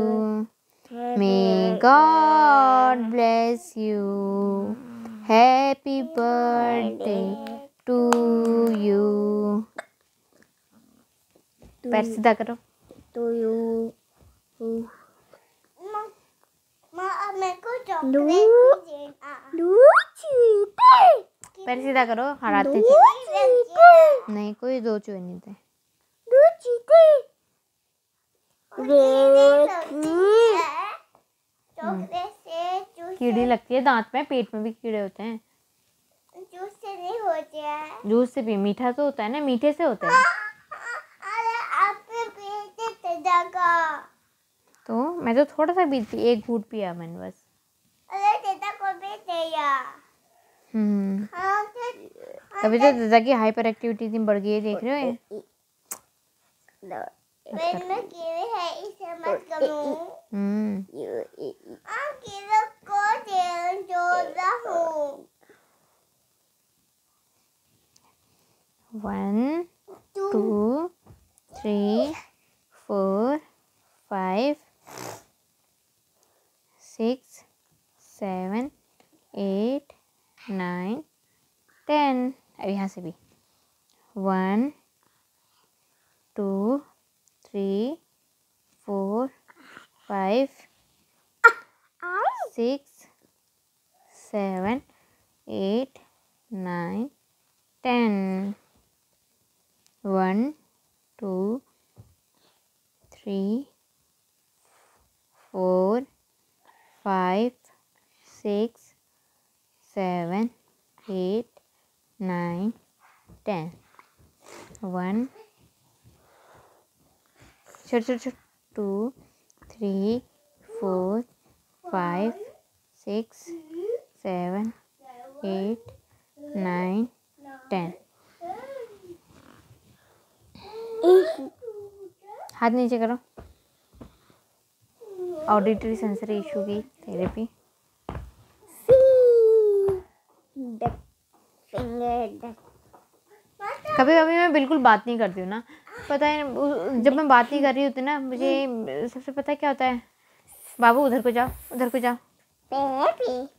may God bless you, happy birthday to you. पैर सीधा करो। To you. मेरे को चॉकलेट पैर सीधा करो, हराते नहीं, कोई दो चूहे नहीं थे। कीड़ी लगती है दांत में, पेट में भी कीड़े होते हैं। जूस से नहीं होते हैं। जूस से भी मीठा तो होता है ना, मीठे से होता है। तो मैं तो थोड़ा सा पीती, एक घूंट पिया मैंने बस। अरे दादा को भी दिया। तभी तो दादा की हाइपर एक्टिविटी इतनी बढ़ गई है, देख रहे हो? पेट में कीड़े है, इसे मत करो। कीड़े को जोड़ रहा हूँ। 1 2 3 4 5 6 7 8 9 10। अब यहाँ से भी 1 2 3 4 5 6 7 8 9 10। 1 2 3 4 5 6 7 8 9 10। 1 छोड़ 2 3 4 5 6 7 8 9 10। हाथ नीचे करो। ऑडिटरी सेंसरी इशू की थेरेपी। कभी कभी मैं बिल्कुल बात नहीं करती हूँ ना, पता है, जब मैं बात नहीं कर रही होती ना, मुझे सबसे पता है क्या होता है, बाबू उधर को जाओ, उधर को जाओ।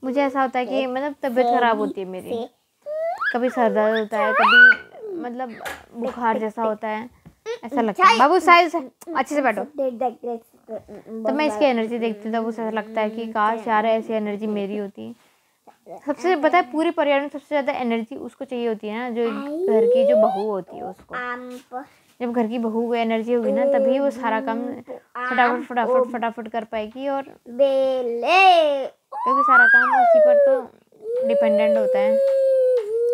मुझे ऐसा होता है कि मतलब तबीयत खराब होती है मेरी, कभी सर दर्द होता है, कभी मतलब बुखार जैसा होता है, ऐसा लगता है। बाबू साइज अच्छे से बैठो। तब मैं इसकी एनर्जी देखती हूँ, तब उसे ऐसा लगता है कि काश यार ऐसी एनर्जी मेरी होती। सबसे पता है पूरे परिवार में सबसे ज़्यादा एनर्जी उसको चाहिए होती है ना, जो घर की जो बहू होती है उसको। जब घर की बहू को एनर्जी होगी ना, तभी वो सारा काम फटाफट कर पाएगी, और क्योंकि सारा काम उसी पर तो डिपेंडेंट होता है।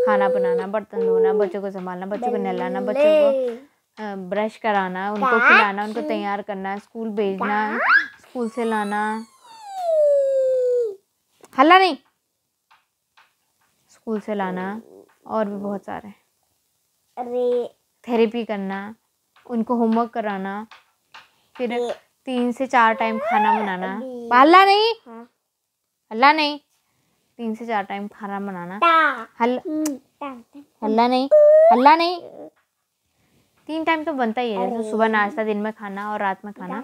खाना बनाना, बर्तन धोना, बच्चों को संभालना, बच्चों को नहलाना, बच्चों को ब्रश कराना, उनको खिलाना, उनको तैयार करना, स्कूल भेजना, स्कूल से लाना, हल्ला नहीं, स्कूल से लाना, और भी बहुत सारे, थेरेपी करना, उनको होमवर्क कराना, फिर 3 से 4 टाइम खाना बनाना। हल्ला नहीं, हल्ला नहीं, 3 से 4 टाइम खाना बनाना। हल्ला नहीं, हल्ला नहीं, 3 टाइम तो बनता ही है, जैसे सुबह नाश्ता, दिन में खाना और रात में खाना।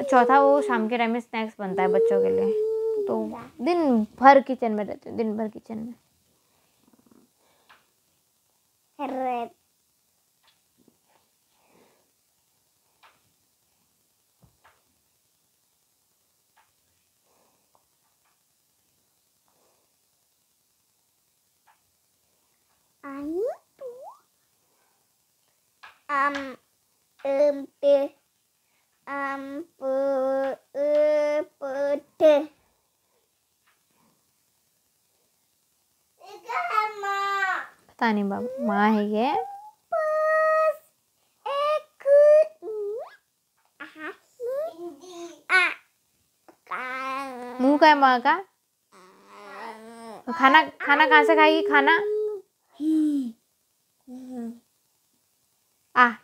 चौथा वो शाम के टाइम में स्नैक्स बनता है बच्चों के लिए। तो दिन भर किचन में रहते हैं, दिन भर किचन में। पता नहीं बाबा, माँ है ये। मुंह का है माँ का। खाना खाना कहाँ से खाएगी खाना?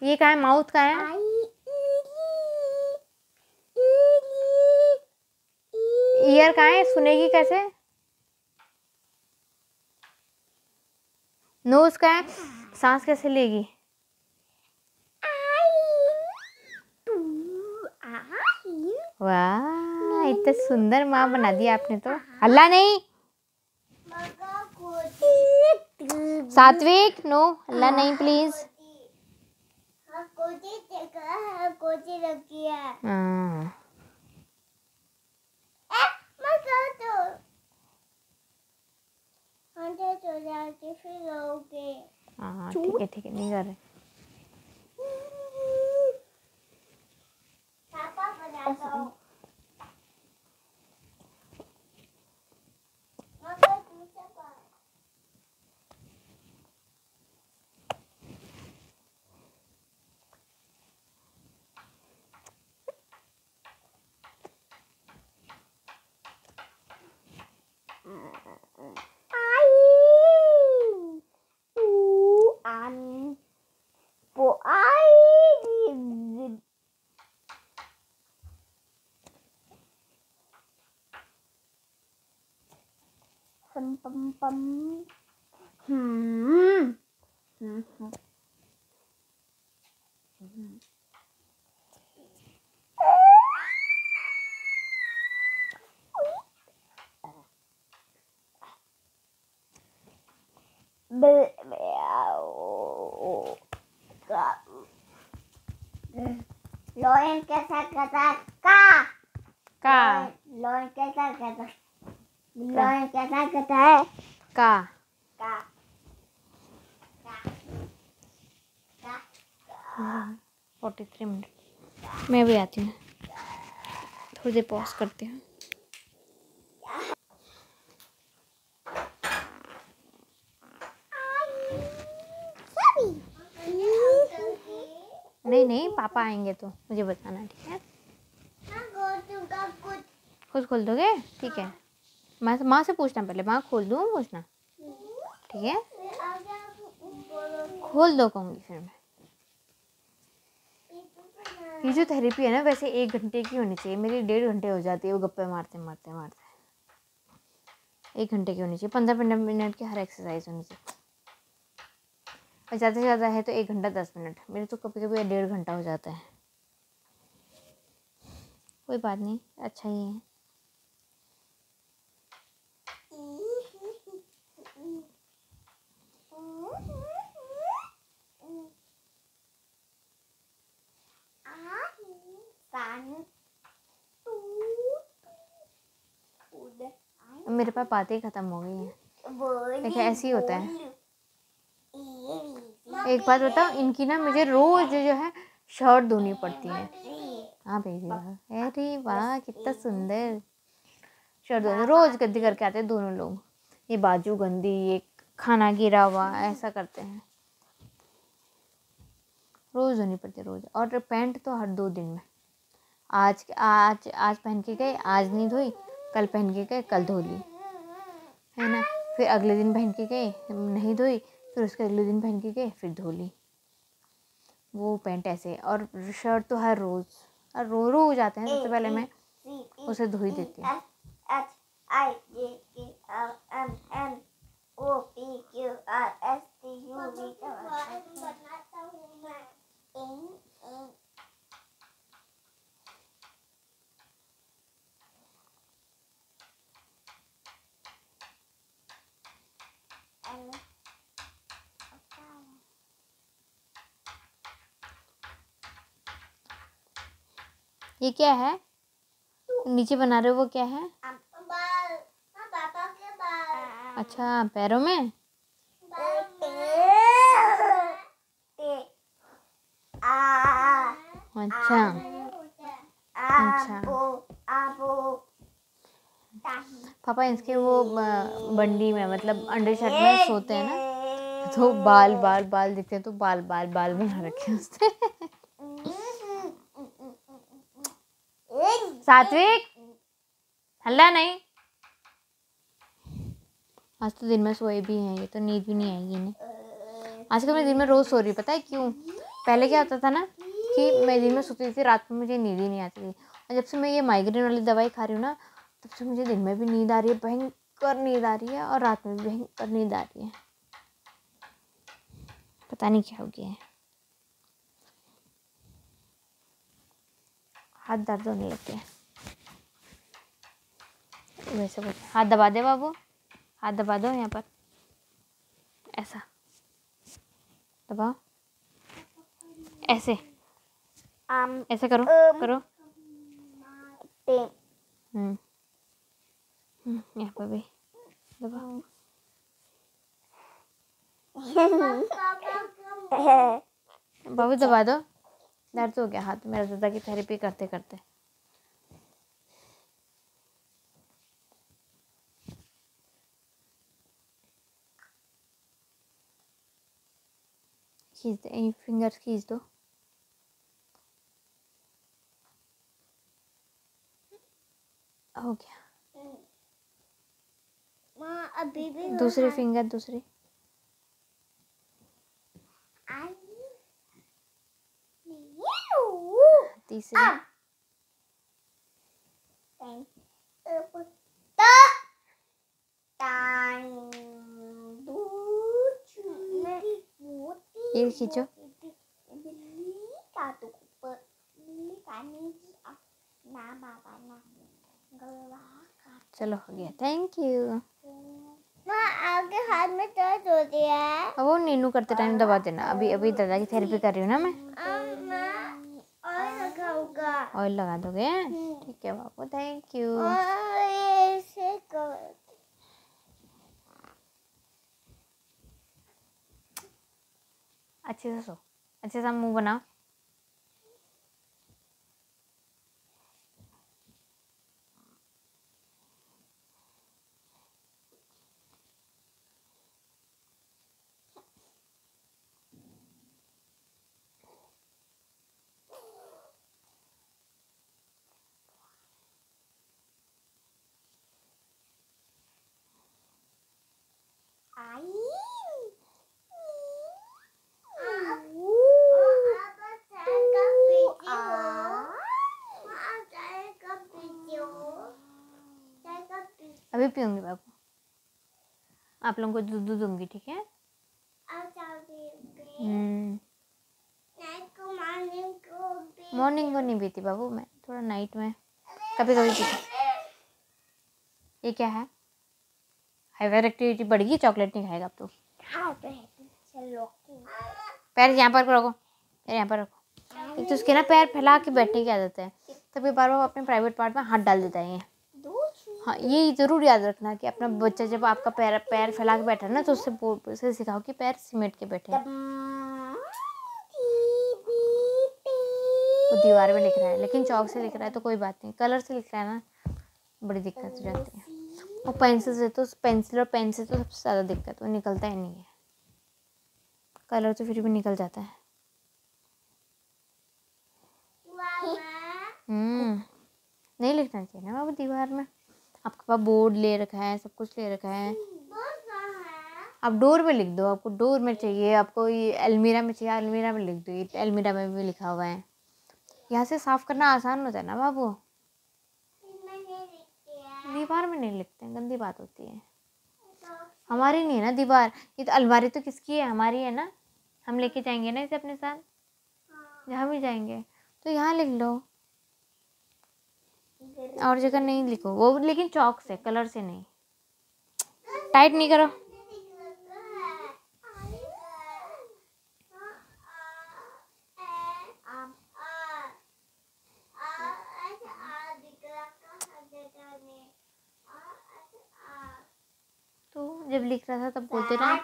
ये कहाँ है? माउथ का है। ईयर कहाँ है? सुनेगी कैसे? नोज का है, सांस कैसे लेगी? वाह, इतना सुंदर माँ बना दिया आपने तो। हल्ला नहीं, सात्विक, नो हल्ला नहीं प्लीज। हाँ ठीक है ठीक है, नहीं कर रहे। लोयन कैसा कहता है? का लोयन कैसा कहता है? लोयन कैसा कहता है? का 43 मिनट। मैं भी आती हूँ, थोड़ी देर पॉज करती हूँ। नहीं नहीं, पापा आएंगे तो मुझे बताना, ठीक है? खुद खोल दोगे? ठीक है, माँ से पूछना पहले। माँ खोल दूँ पूछना, ठीक है? खोल दो कहूँगी फिर मैं। ये जो थेरेपी है ना, वैसे 1 घंटे की होनी चाहिए, मेरी 1.5 घंटे हो जाती है वो गप्पे मारते मारते मारते। 1 घंटे की होनी चाहिए, 15 मिनट की हर एक्सरसाइज होनी चाहिए। और ज़्यादा से ज़्यादा है तो 1 घंटा 10 मिनट। मेरे तो कभी कभी 1.5 घंटा हो जाता है। कोई बात नहीं, अच्छा ही है। मेरे पास बातें खत्म हो गई हैं। देखिए ऐसे ही होता है। एक बात बताओ, इनकी ना मुझे रोज जो है शर्ट धोनी पड़ती है। हाँ बेबी वाह, अरे वाह कितना सुंदर। शर्ट धोनी रोज गद्दी करके आते हैं दोनों लोग। ये बाजू गंदी, ये खाना गिरा हुआ, ऐसा करते हैं। रोज धोनी पड़ती है रोज। और पैंट तो हर 2 दिन में। आज आज आज पहन के गए, आज नहीं धोई, कल पहन के गए, कल धो ली, है ना? फिर अगले दिन पहन के गए, नहीं धोई, फिर उसके अगले दिन पहन के गए, फिर धो ली। वो पैंट ऐसे। और शर्ट तो हर रोज़ और रो हो जाते हैं, सबसे पहले मैं उसे धो ही देती हूँ। ये क्या है नीचे बना रहे हो, वो क्या है? बाल, पापा के बाल। अच्छा, पैरों में। अच्छा अच्छा, पापा इसके वो बंडी में मतलब अंडर शर्ट में सोते हैं ना, तो बाल बाल बाल दिखते हैं, तो बाल बाल बाल बना रखे हैं उसने। सात्विक, हल्ला नहीं। आज तो दिन में सोए भी हैं ये, तो नींद भी नहीं आएगी इन्हें। आजकल मैं दिन में रोज सो रही, पता है क्यों? पहले क्या होता था ना कि मैं दिन में सोती थी, रात में मुझे नींद ही नहीं आती थी। और जब से मैं ये माइग्रेन वाली दवाई खा रही हूँ ना, तब से मुझे दिन में भी नींद आ रही है, भयंकर नींद आ रही है, और रात में भी भयंकर नींद आ रही है। पता नहीं क्या हो गया है, हाथ दर्द होने लग गया। वैसे बोल, हाथ दबा दे बाबू, हाथ दबा दो यहाँ पर, ऐसा दबाओ, ऐसे ऐसे करो करो। यहाँ पर भी दबाओ। बाबू दबा दो, दर्द हो गया हाथ मेरा दादा की थेरेपी करते करते। खींच दे, फिंगर्स खींच दो। हो गया। माँ अभी भी दूसरी फिंगर, दूसरी। तीसरी। ये खींचो। चलो हो गया, थैंक यू। माँ आगे हाथ में दर्द हो रहा है। अब वो नीनू करते टाइम दबा देना। अभी अभी दादा की थेरेपी कर रही हूँ ना मैं। ऑयल लगाऊंगा। ऑयल लगा दोगे? ठीक है बाबू, थैंक यू। अच्छे से सो, अच्छे से मुंह बनाओ। अभी पीऊंगी बाबू, आप लोगों को दूध दूंगी, ठीक है? मॉर्निंग को नहीं पीती बाबू मैं, थोड़ा नाइट में कभी कभी पीती। ये क्या है? हाइपर एक्टिविटी बढ़ गई, चॉकलेट नहीं खाएगा अब तो। पैर यहाँ पर रखो, पैर यहाँ पर रखो। एक तो उसके ना पैर फैला के बैठने की आदत है, तभी बार बार अपने प्राइवेट पार्ट में हाथ डाल देता है ये। हाँ, ये ज़रूर याद रखना कि अपना बच्चा जब आपका पैर फैला के बैठा है ना, तो उससे सिखाओ कि पैर सिमट के बैठे। वो दीवार में लिख रहा है, लेकिन चौक से लिख रहा है तो कोई बात नहीं, कलर से लिख रहा है ना, बड़ी दिक्कत हो जाती है। और पेंसिल से तो, पेंसिल और पेन से तो सबसे ज़्यादा दिक्कत, वो निकलता ही नहीं है। कलर तो फिर भी निकल जाता है। नहीं लिखना चाहिए ना बाबू दीवार में। आपके पास बोर्ड ले रखा है, सब कुछ ले रखा है, आप डोर में लिख दो। आपको डोर में चाहिए, आपको ये अलमीरा में चाहिए, अलमीरा में लिख दो। ये अलमीरा में भी लिखा हुआ है, यहाँ से साफ करना आसान होता है ना बाबू, मैंने लिख दिया। दीवार में नहीं लिखते हैं, गंदी बात होती है। तो हमारी नहीं है ना दीवार, ये तो अलमारी तो किसकी है, हमारी है ना। हम लेके जाएंगे ना इसे अपने साथ, हाँ, जहाँ भी जाएंगे। तो यहाँ लिख लो, इधर और जगह नहीं लिखो वो, लेकिन चौक से, कलर से नहीं। टाइट नहीं करो। तो जब लिख रहा था तब बोलते ना।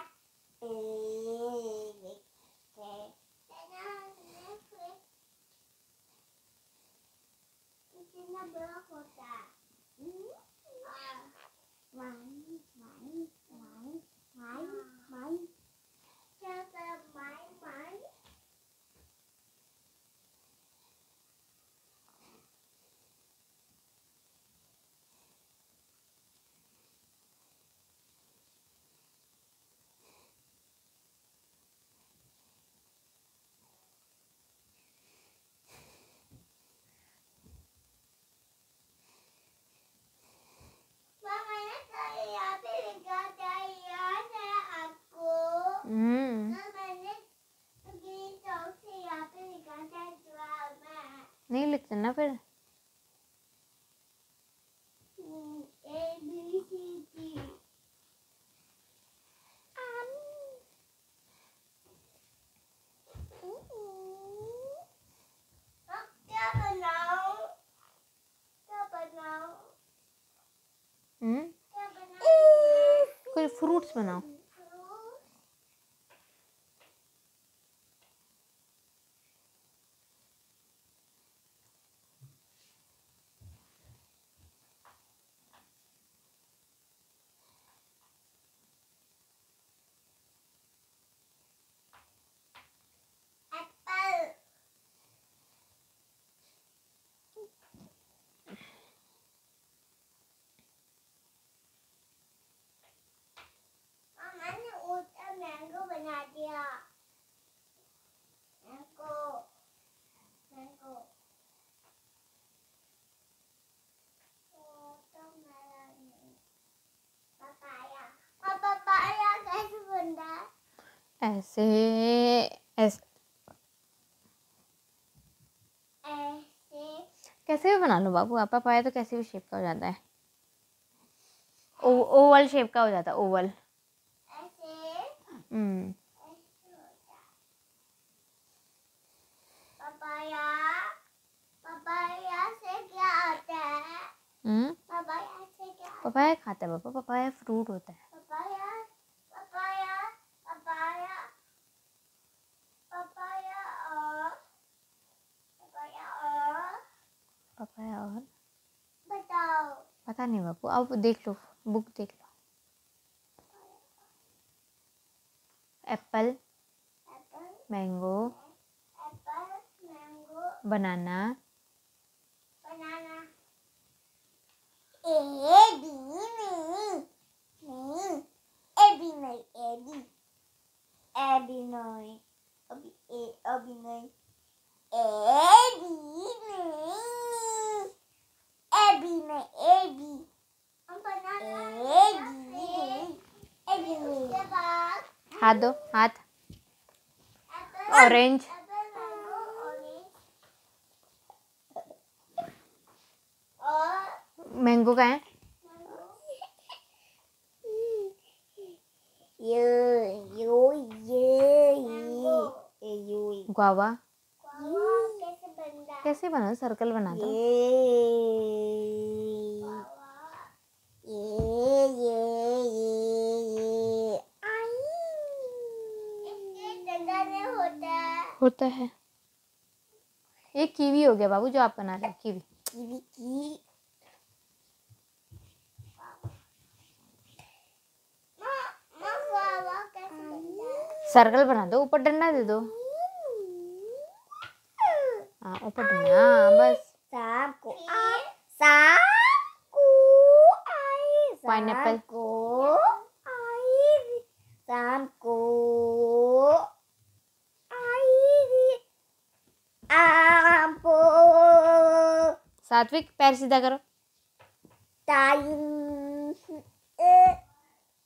नहीं लिखते ना फिर। क्या बनाऊं? क्या बनाऊं? क्या बनाऊं? कोई फ्रूट्स बनाओ। एप्पल। मैंने ऊपर मैंगो बना दिया। Mango mango papaya. पपाया कैसे बनता है? ऐसे ऐसे ऐसे कैसे भी बना लो बाबू, आप पाया तो कैसे भी शेप का हो जाता है। ओवल शेप का हो जाता है, ओवल। ऐसे हम्म। ऐसे होता है। पपाया। पपाया से क्या आता है? पपाया से क्या? पपाया खाता है बाबा, पपाया फ्रूट होता है। पपाया पपाया पपाया पपाया और पपाया और बताओ। पता नहीं बाबू, अब देख लो, बुक देख लो। Apple, apple mango, apple mango banana, banana. A B नहीं ए बी नहीं ए बी नहीं अभी नहीं ए बी नहीं ए बी नहीं ए बी हम बनाना ए बी उसके बाद हाथ दो, हाथ। Apple orange, Apple mango orange और मैंगो का है गुआवा। कैसे बनता है? कैसे बना, सर्कल बना दो। इसके डंडा होता है। ये कीवी हो गया बाबू, जो आप बना रहे हैं, कीवी। सर्कल बना दो, ऊपर डंडा दे दो। हाँ, ऊपर डंडा, हाँ बस। पाइनएप्पल, सात्विक पैर सीधा करो।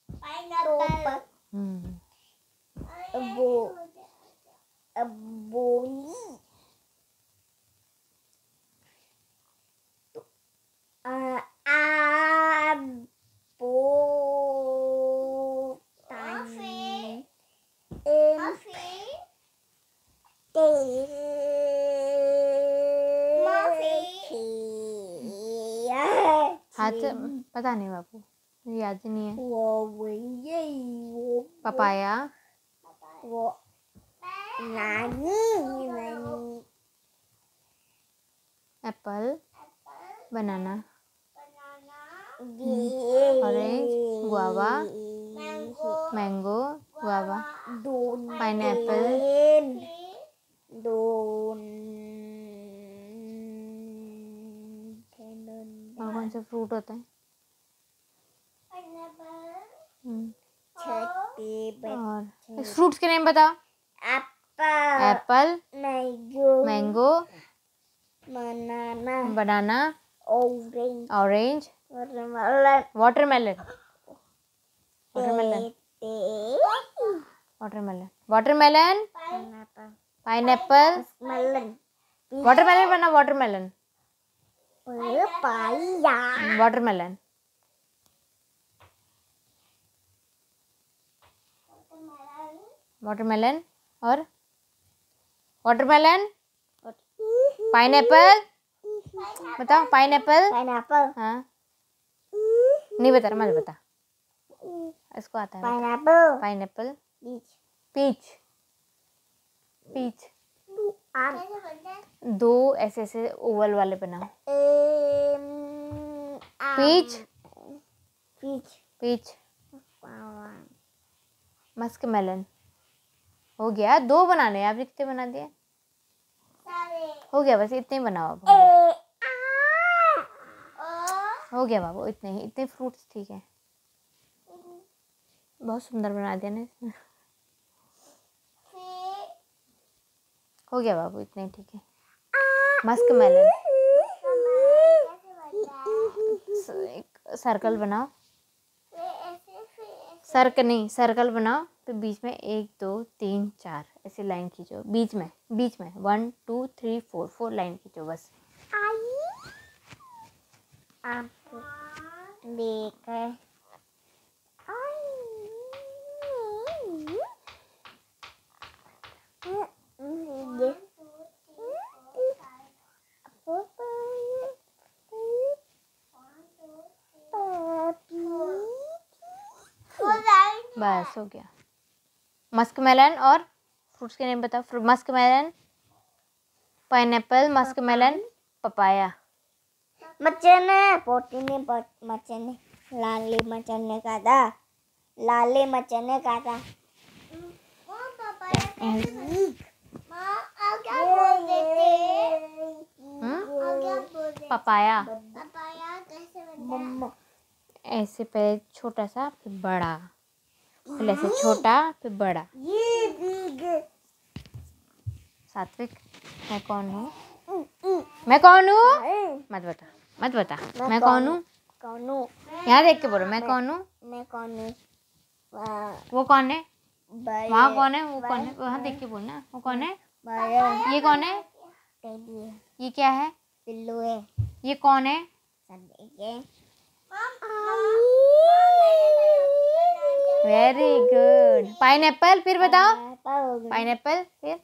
पाइनएप्पल बोली हाथ पता नहीं बापू, मुझे याद ही नहीं है। Papaya, apple, banana, orange, guava, mango, guava, pineapple, और कौन सा फ्रूट होता है? और इस फ्रूट्स के नेम बताओ। एप्पल, मैंगो, बनाना, ऑरेंज, वाटरमेलन, पाइनएप्पल, वाटरमेलन बना, वाटरमेलन, और वाटरमेलन, पाइनएप्पल, बताओ पाइनएप्पल। हाँ नहीं बता रहा, मत बता, इसको आता है। पाइनएप्पल, पीच, दो ऐसे ऐसे ओवल वाले बनाओ। पीच, मस्कमेलन हो गया। 2 बनाने हैं, आप कितने बना दिए? हो गया, बस इतने ही बनाओ अब। हो गया बाबू, इतने फ्रूट्स ठीक है। बहुत सुंदर बना दिया ना। हो गया बाबू, इतने ठीक है। मस्कमेलन, सर्कल बनाओ, सर्कल बनाओ, फिर बीच में 1 2 3 4 ऐसे लाइन खींचो। बीच में 1 2 3 4 लाइन खींचो बस। बस हो गया। मस्कमेलन और फ्रूट्स के नेम बताओ। Muskmelon, pineapple, muskmelon, papaya. मचने लाले मचने का था। पपाया कैसे बनता है? ऐसे पहले छोटा सा, फिर बड़ा, फिर ऐसे छोटा, फिर बड़ा। सात्विक, मैं कौन हूँ? मत बता, मैं कौन हूँ? यहाँ देख के बोलो, मैं कौन हूँ? वो कौन है? वहाँ कौन है? वो कौन है? वहाँ देख के बोलना, वो कौन है? ये कौन है? ये क्या है? पिल्लू है। ये कौन है? Very good. पाइनएप्पल, फिर बताओ। पाइनएप्पल, फिर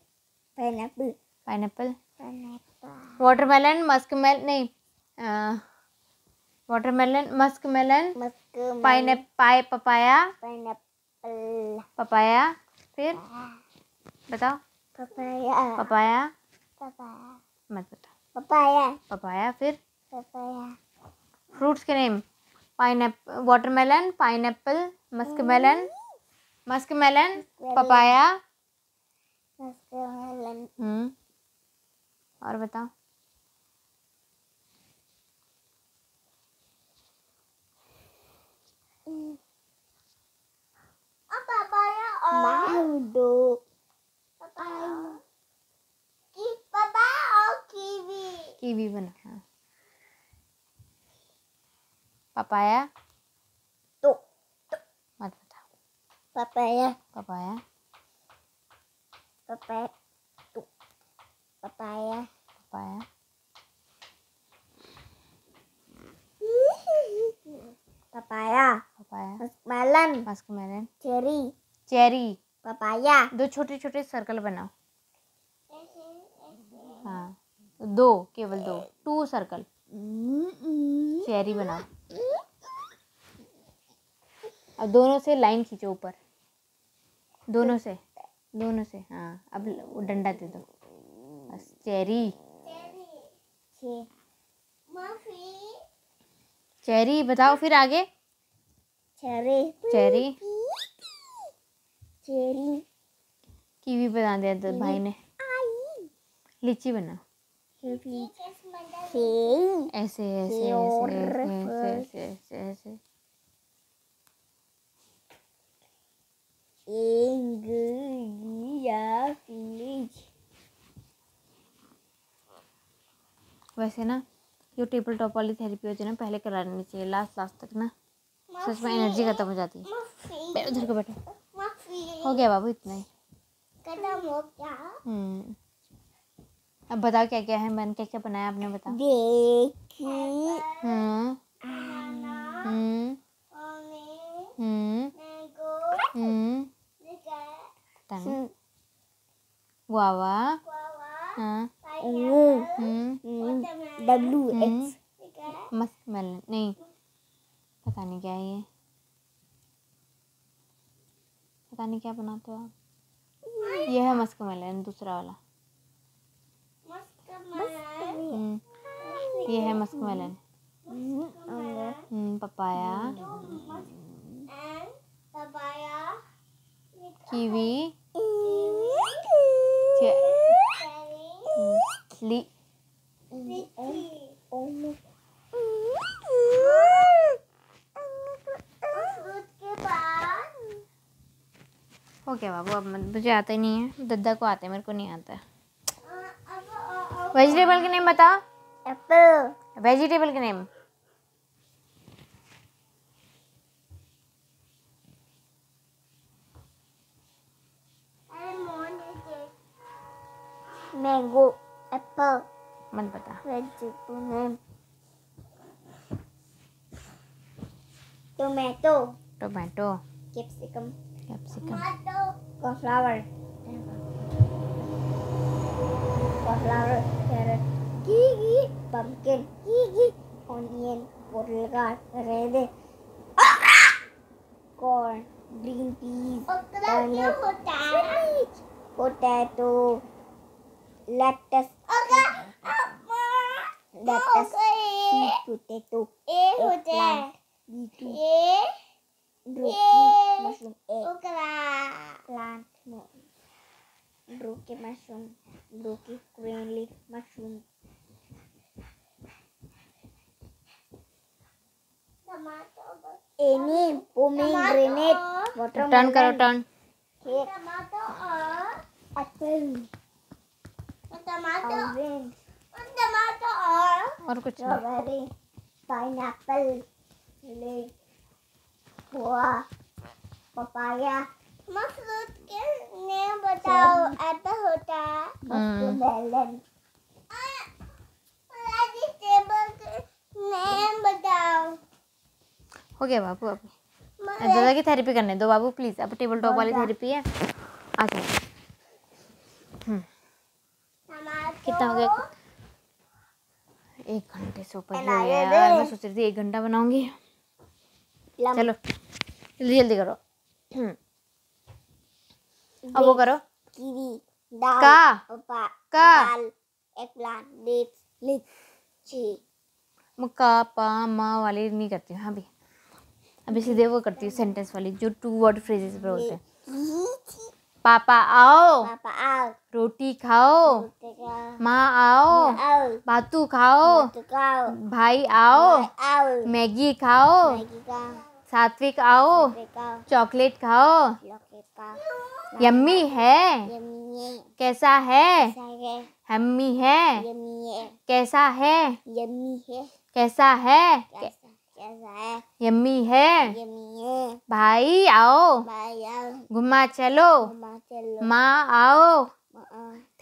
पाइनएप्पल, वाटरमेलन, मस्कमेलन, नहीं, वाटरमेलन, मस्कमेलन, पपाया, फिर बताओ। पपाया, मत बता। पपाया, फिर फ्रूट्स के name. Watermelon, pineapple, muskmelon, papaya. और बताओ। कीवी बना। पपाया तो मत बता। पपाया पपाया पपाया तो papaya papaya papaya papaya muskmelon muskmelon cherry cherry. Papaya 2 छोटे छोटे सर्कल बनाओ। हाँ 2, केवल 2 सर्कल चेरी बनाओ। अब दोनों से लाइन खींचो ऊपर, दोनों से हाँ। अब वो डंडा दे दो बस। चेरी चेरी बताओ फिर आगे। चेरी चेरी चेरी कीवी बना दिया तो भाई ने। लीची बना। ऐसे ऐसे ऐसे ऐसे ऐसे ऐसे ऐसे। वैसे ना जो टेबल टॉप वाली थेरेपी होती है ना, पहले करा लेनी चाहिए। लास्ट तक ना सच में एनर्जी खत्म हो जाती है। उधर को बैठो। हो गया बाबू, इतना ही। अब बताओ क्या क्या है, मैंने क्या क्या बनाया आपने बताओ। गुआवा WX मस्कमेलन नहीं, पता नहीं क्या है ये, पता नहीं क्या बनाते हो आप। ये है मस्कमेलन दूसरा वाला। ये है मस्कमेलन। पपाया कीवी ली हो गया बाबू। अब मुझे आता ही नहीं है, दद्दा को आता है, मेरे को नहीं आता है। वेजिटेबल के नेम बता। एप्पल वेजिटेबल के नेम। मैंगो एप्पल मत बता। Vegetable name tomato tomato capsicum capsicum cauliflower carrot kiwi pumpkin onion bottle gourd red corn green peas turnip spinach potato lettuce sweet potato eggplant beetroot broccoli mushroom plant broccoli mushroom broccoli green leaf mushroom any pomegranate watermelon turn करो turn. tomato apple orange और कुछ नहीं। strawberry pineapple गुआ papaya fruit के name बताओ। Apple होता है muskmelon vegetable के नेम बताओ। हो गया बाबू। अब दादा की थेरेपी करने दो बाबू प्लीज। अब टेबल टॉप वाली थेरेपी है। आ जाओ। कितना हो गया? 1 घंटे से ऊपर हो गया यार। मैं सोच रही थी 1 घंटा बनाऊंगी। चलो जल्दी जल्दी करो। अब वो करो। कीवी दाल का दाल एगप्लांट डेट्स लीची मुक्का पा मा वाली नहीं करती हूँ अभी। अभी सीधे वो करती हूँ सेंटेंस वाली, जो 2 वर्ड फ्रेजेस पे होते हैं। पापा आओ रोटी खाओ, माँ आओ बातू खाओ, भाई आओ मैगी खाओ, सात्विक आओ चॉकलेट खाओ, यम्मी है कैसा है, हम्मी है कैसा है, कैसा है कैसा है? यम्मी है। यम्मी है। भाई आओ, भाई आओ, घुमा चलो। घुमा चलो। माँ आओ,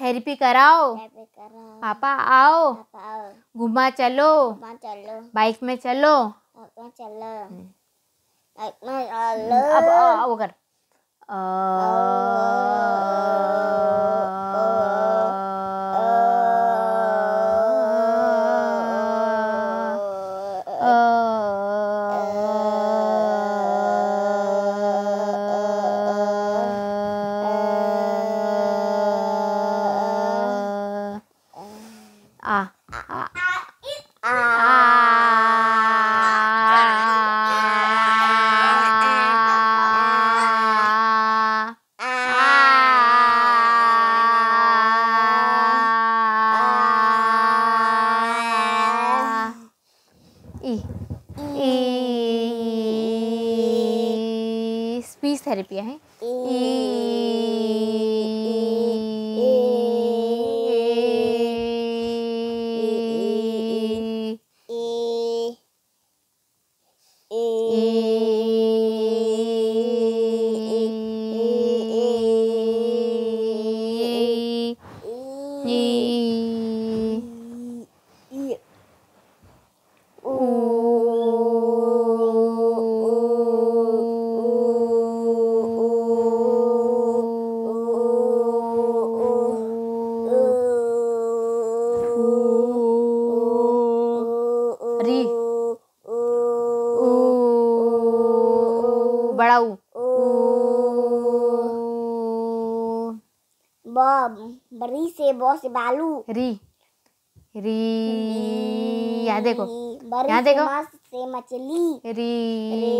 थेरेपी कराओ। कैफे कराओ। पापा आओ, पापा आओ, घुमा चलो। घुमा चलो। बाइक में चलो। बाइक में चलो। हम्म। बाइक में चलो। अब वो कर। आ स्पीच थेरेपी है। बड़ा बड़ी से बहुत से बालू। री री यहाँ देखो, बड़ी यहाँ देखो। से मछली। री रे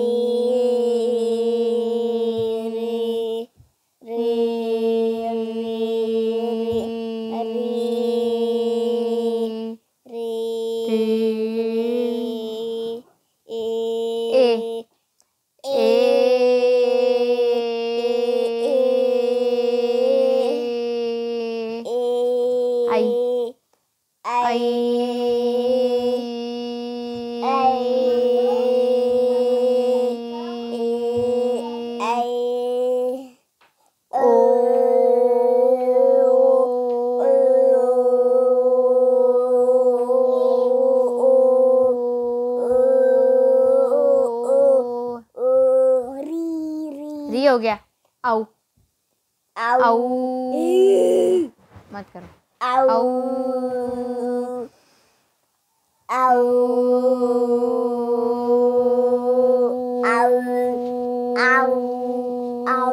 रे रे री हो गया। आउ आउ मत करो। आउ आउ आउ आउ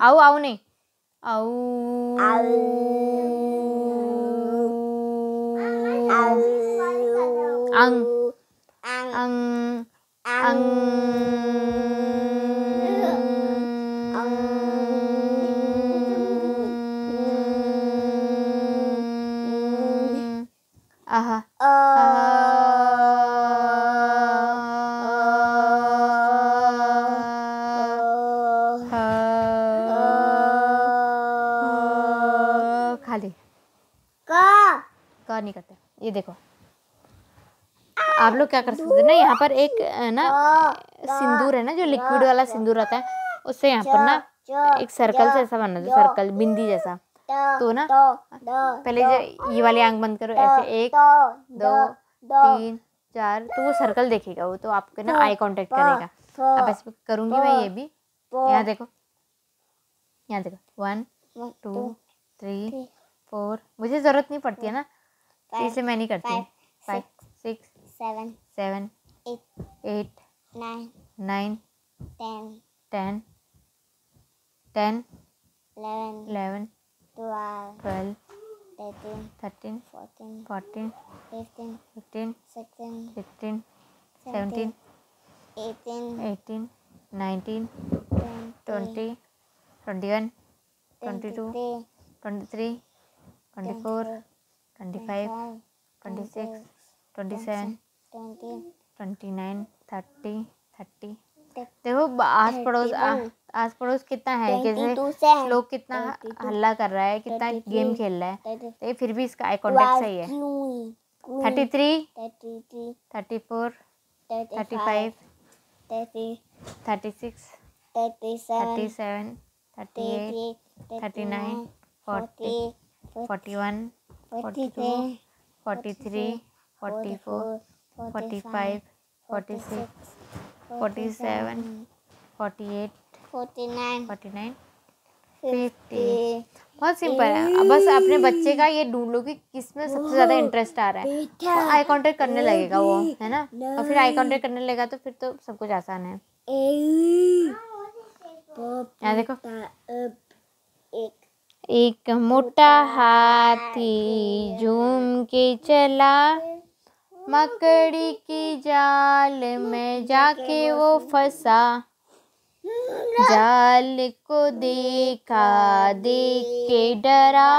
आउ आउ नहीं आउ अंग अंग आहा खाली का नहीं करते। ये देखो, आप लोग क्या कर सकते हैं ना, यहाँ पर एक ना सिंदूर है ना, जो लिक्विड वाला सिंदूर आता है, उससे यहाँ पर ना एक सर्कल से ऐसा बना दो, सर्कल बिंदी जैसा। तो ना पहले ये वाली आंख बंद करो, ऐसे 1 2 3 4, तो वो सर्कल देखेगा, वो तो आपके ना आई कांटेक्ट करेगा। अब ऐसे करूँगी मैं ये भी। यहाँ देखो, यहाँ देखो 1 2 3 4, मुझे ज़रूरत नहीं पड़ती है ना, तो इसलिए मैं नहीं करती। 5 6 7 8 9 10 10 11 12 13 14 15 16 17 18 19 20 21 22 23 24 25 26 27 29 30 30। देखो आस पड़ोस कितना है, कैसे लोग कितना हल्ला कर रहा है, कितना गेम खेल रहा है, तो ये फिर भी इसका आई कांटेक्ट सही है। 33 34 35, 30, 36, 37, 38, 39, 40, 41, 42, 43, 44, 45, 46, 47, 48, 49, 50। बहुत सिंपल है। अब बस अपने बच्चे का ये ढूंढ लो कि किसमें सबसे ज़्यादा इंटरेस्ट आ रहा है, तो आई कांटेक्ट करने लगेगा वो, है ना। और फिर आई कांटेक्ट करने लगेगा तो फिर तो सब कुछ आसान है। यहाँ देखो, एक मोटा हाथी झूम के चला, मकड़ी की जाल में जाके वो फंसा। जाल को देखा, देख के डरा,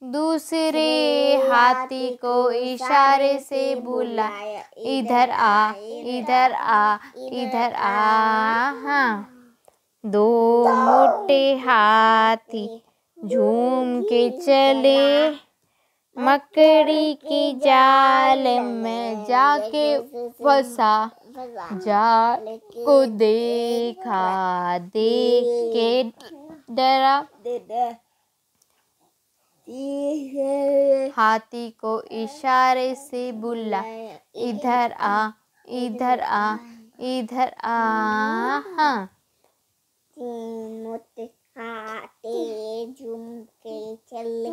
दूसरे हाथी को इशारे से बुलाया, इधर आ, इधर आ, इधर आ। हाँ, दो मोटे हाथी झूम के चले, मकड़ी की जाल में जाके फंसा। जाल को देखा, देख के डरा, हाथी को इशारे से बुलाया, इधर आ, इधर आ, इधर आ। हाँ, तीन मोटे हाथी झूम के चले,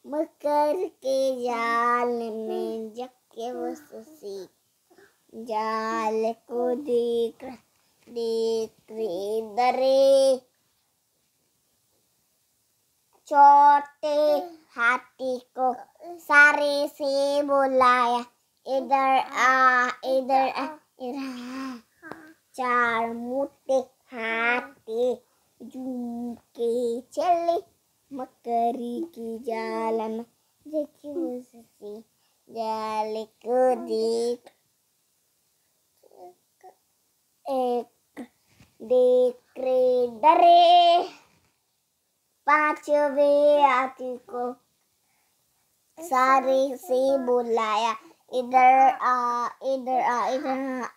मकर के जाल में जाके वो फंसी। जाल को देख डरे, छोटे हाथी को सारे से बुलाया, इधर आ, इधर आ, इधर आ। चार मोटे हाथी झूम के चले, मकड़ी की जाल में जाके वो फंसी। जाल को देख डरे, पांचवे हाथी को सारे से बुलाया, इधर आ, इधर आ, इधर आ।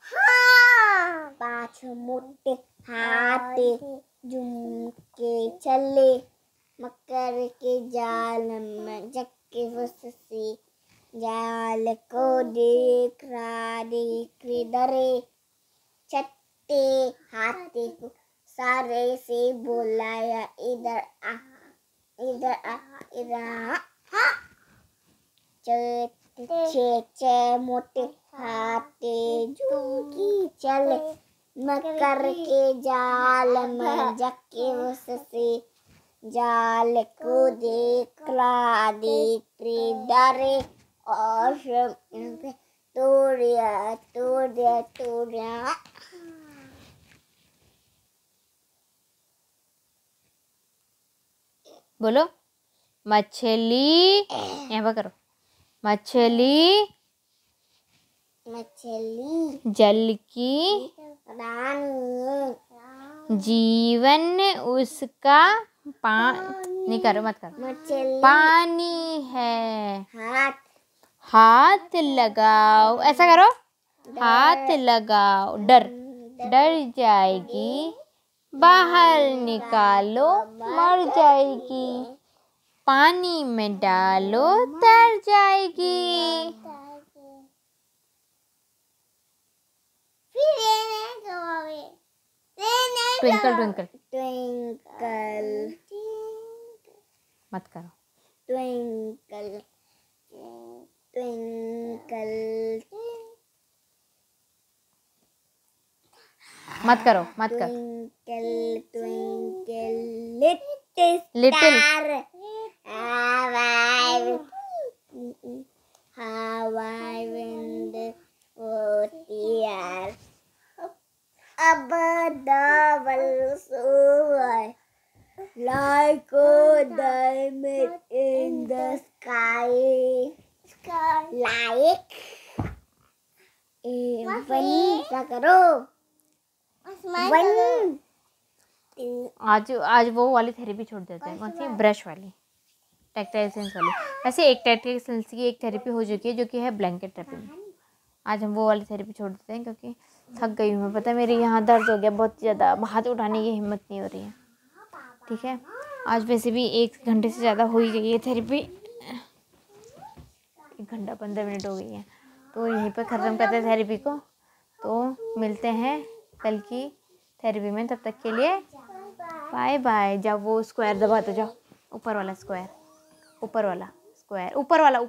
हाँ, पांच मोटे हाथी झूम के चले, मकर के जाल में जाके फंसी। जाल को देख डरे, छठे हाथी को सारे से बुलाया, इधर आ, इधर आ, इधर आ। छह मोटे हाथी झूम के चले, मकर के जाल में जाके वो फंसी। जाल को देख डरे और तोड़ दिया। बोलो, मछली। यहाँ पर करो, मछली जल की रानी, जीवन उसका नहीं करो, मत करो। मछली पानी है। हाथ लगाओ, ऐसा करो, हाथ लगाओ, डर जाएगी, बाहर निकालो, मर जाएगी, पानी में डालो, तर जाएगी। ट्विंकल ट्विंकल मत करो। ट्विंकल मत करो, मत कर। लिटिल अब like a diamond in the sky. Like आज वो वाली थेरेपी छोड़ देते हैं। कौन सी? ब्रश वाली, टैक्टाइल सेंस वाली। ऐसे एक टैक्टाइल सेंस की एक थेरेपी हो चुकी है जो कि है ब्लैंकेट टैपिंग। आज हम वो वाली थेरेपी छोड़ देते हैं क्योंकि थक गई हूँ मैं। पता है मेरे यहाँ दर्द हो गया बहुत ज़्यादा, हाथ उठाने की हिम्मत नहीं हो रही है। ठीक है, आज वैसे भी 1 घंटे से ज़्यादा हो ही गई है थेरेपी, 1 घंटा 15 मिनट हो गई है। तो यहीं पर ख़त्म करते हैं थेरेपी को। तो मिलते हैं कल की थेरेपी में, तब तक के लिए बाय बाय। जाओ वो स्क्वायर दबा दो, जाओ ऊपर वाला स्क्वायर, ऊपर वाला स्क्वायर, ऊपर वाला।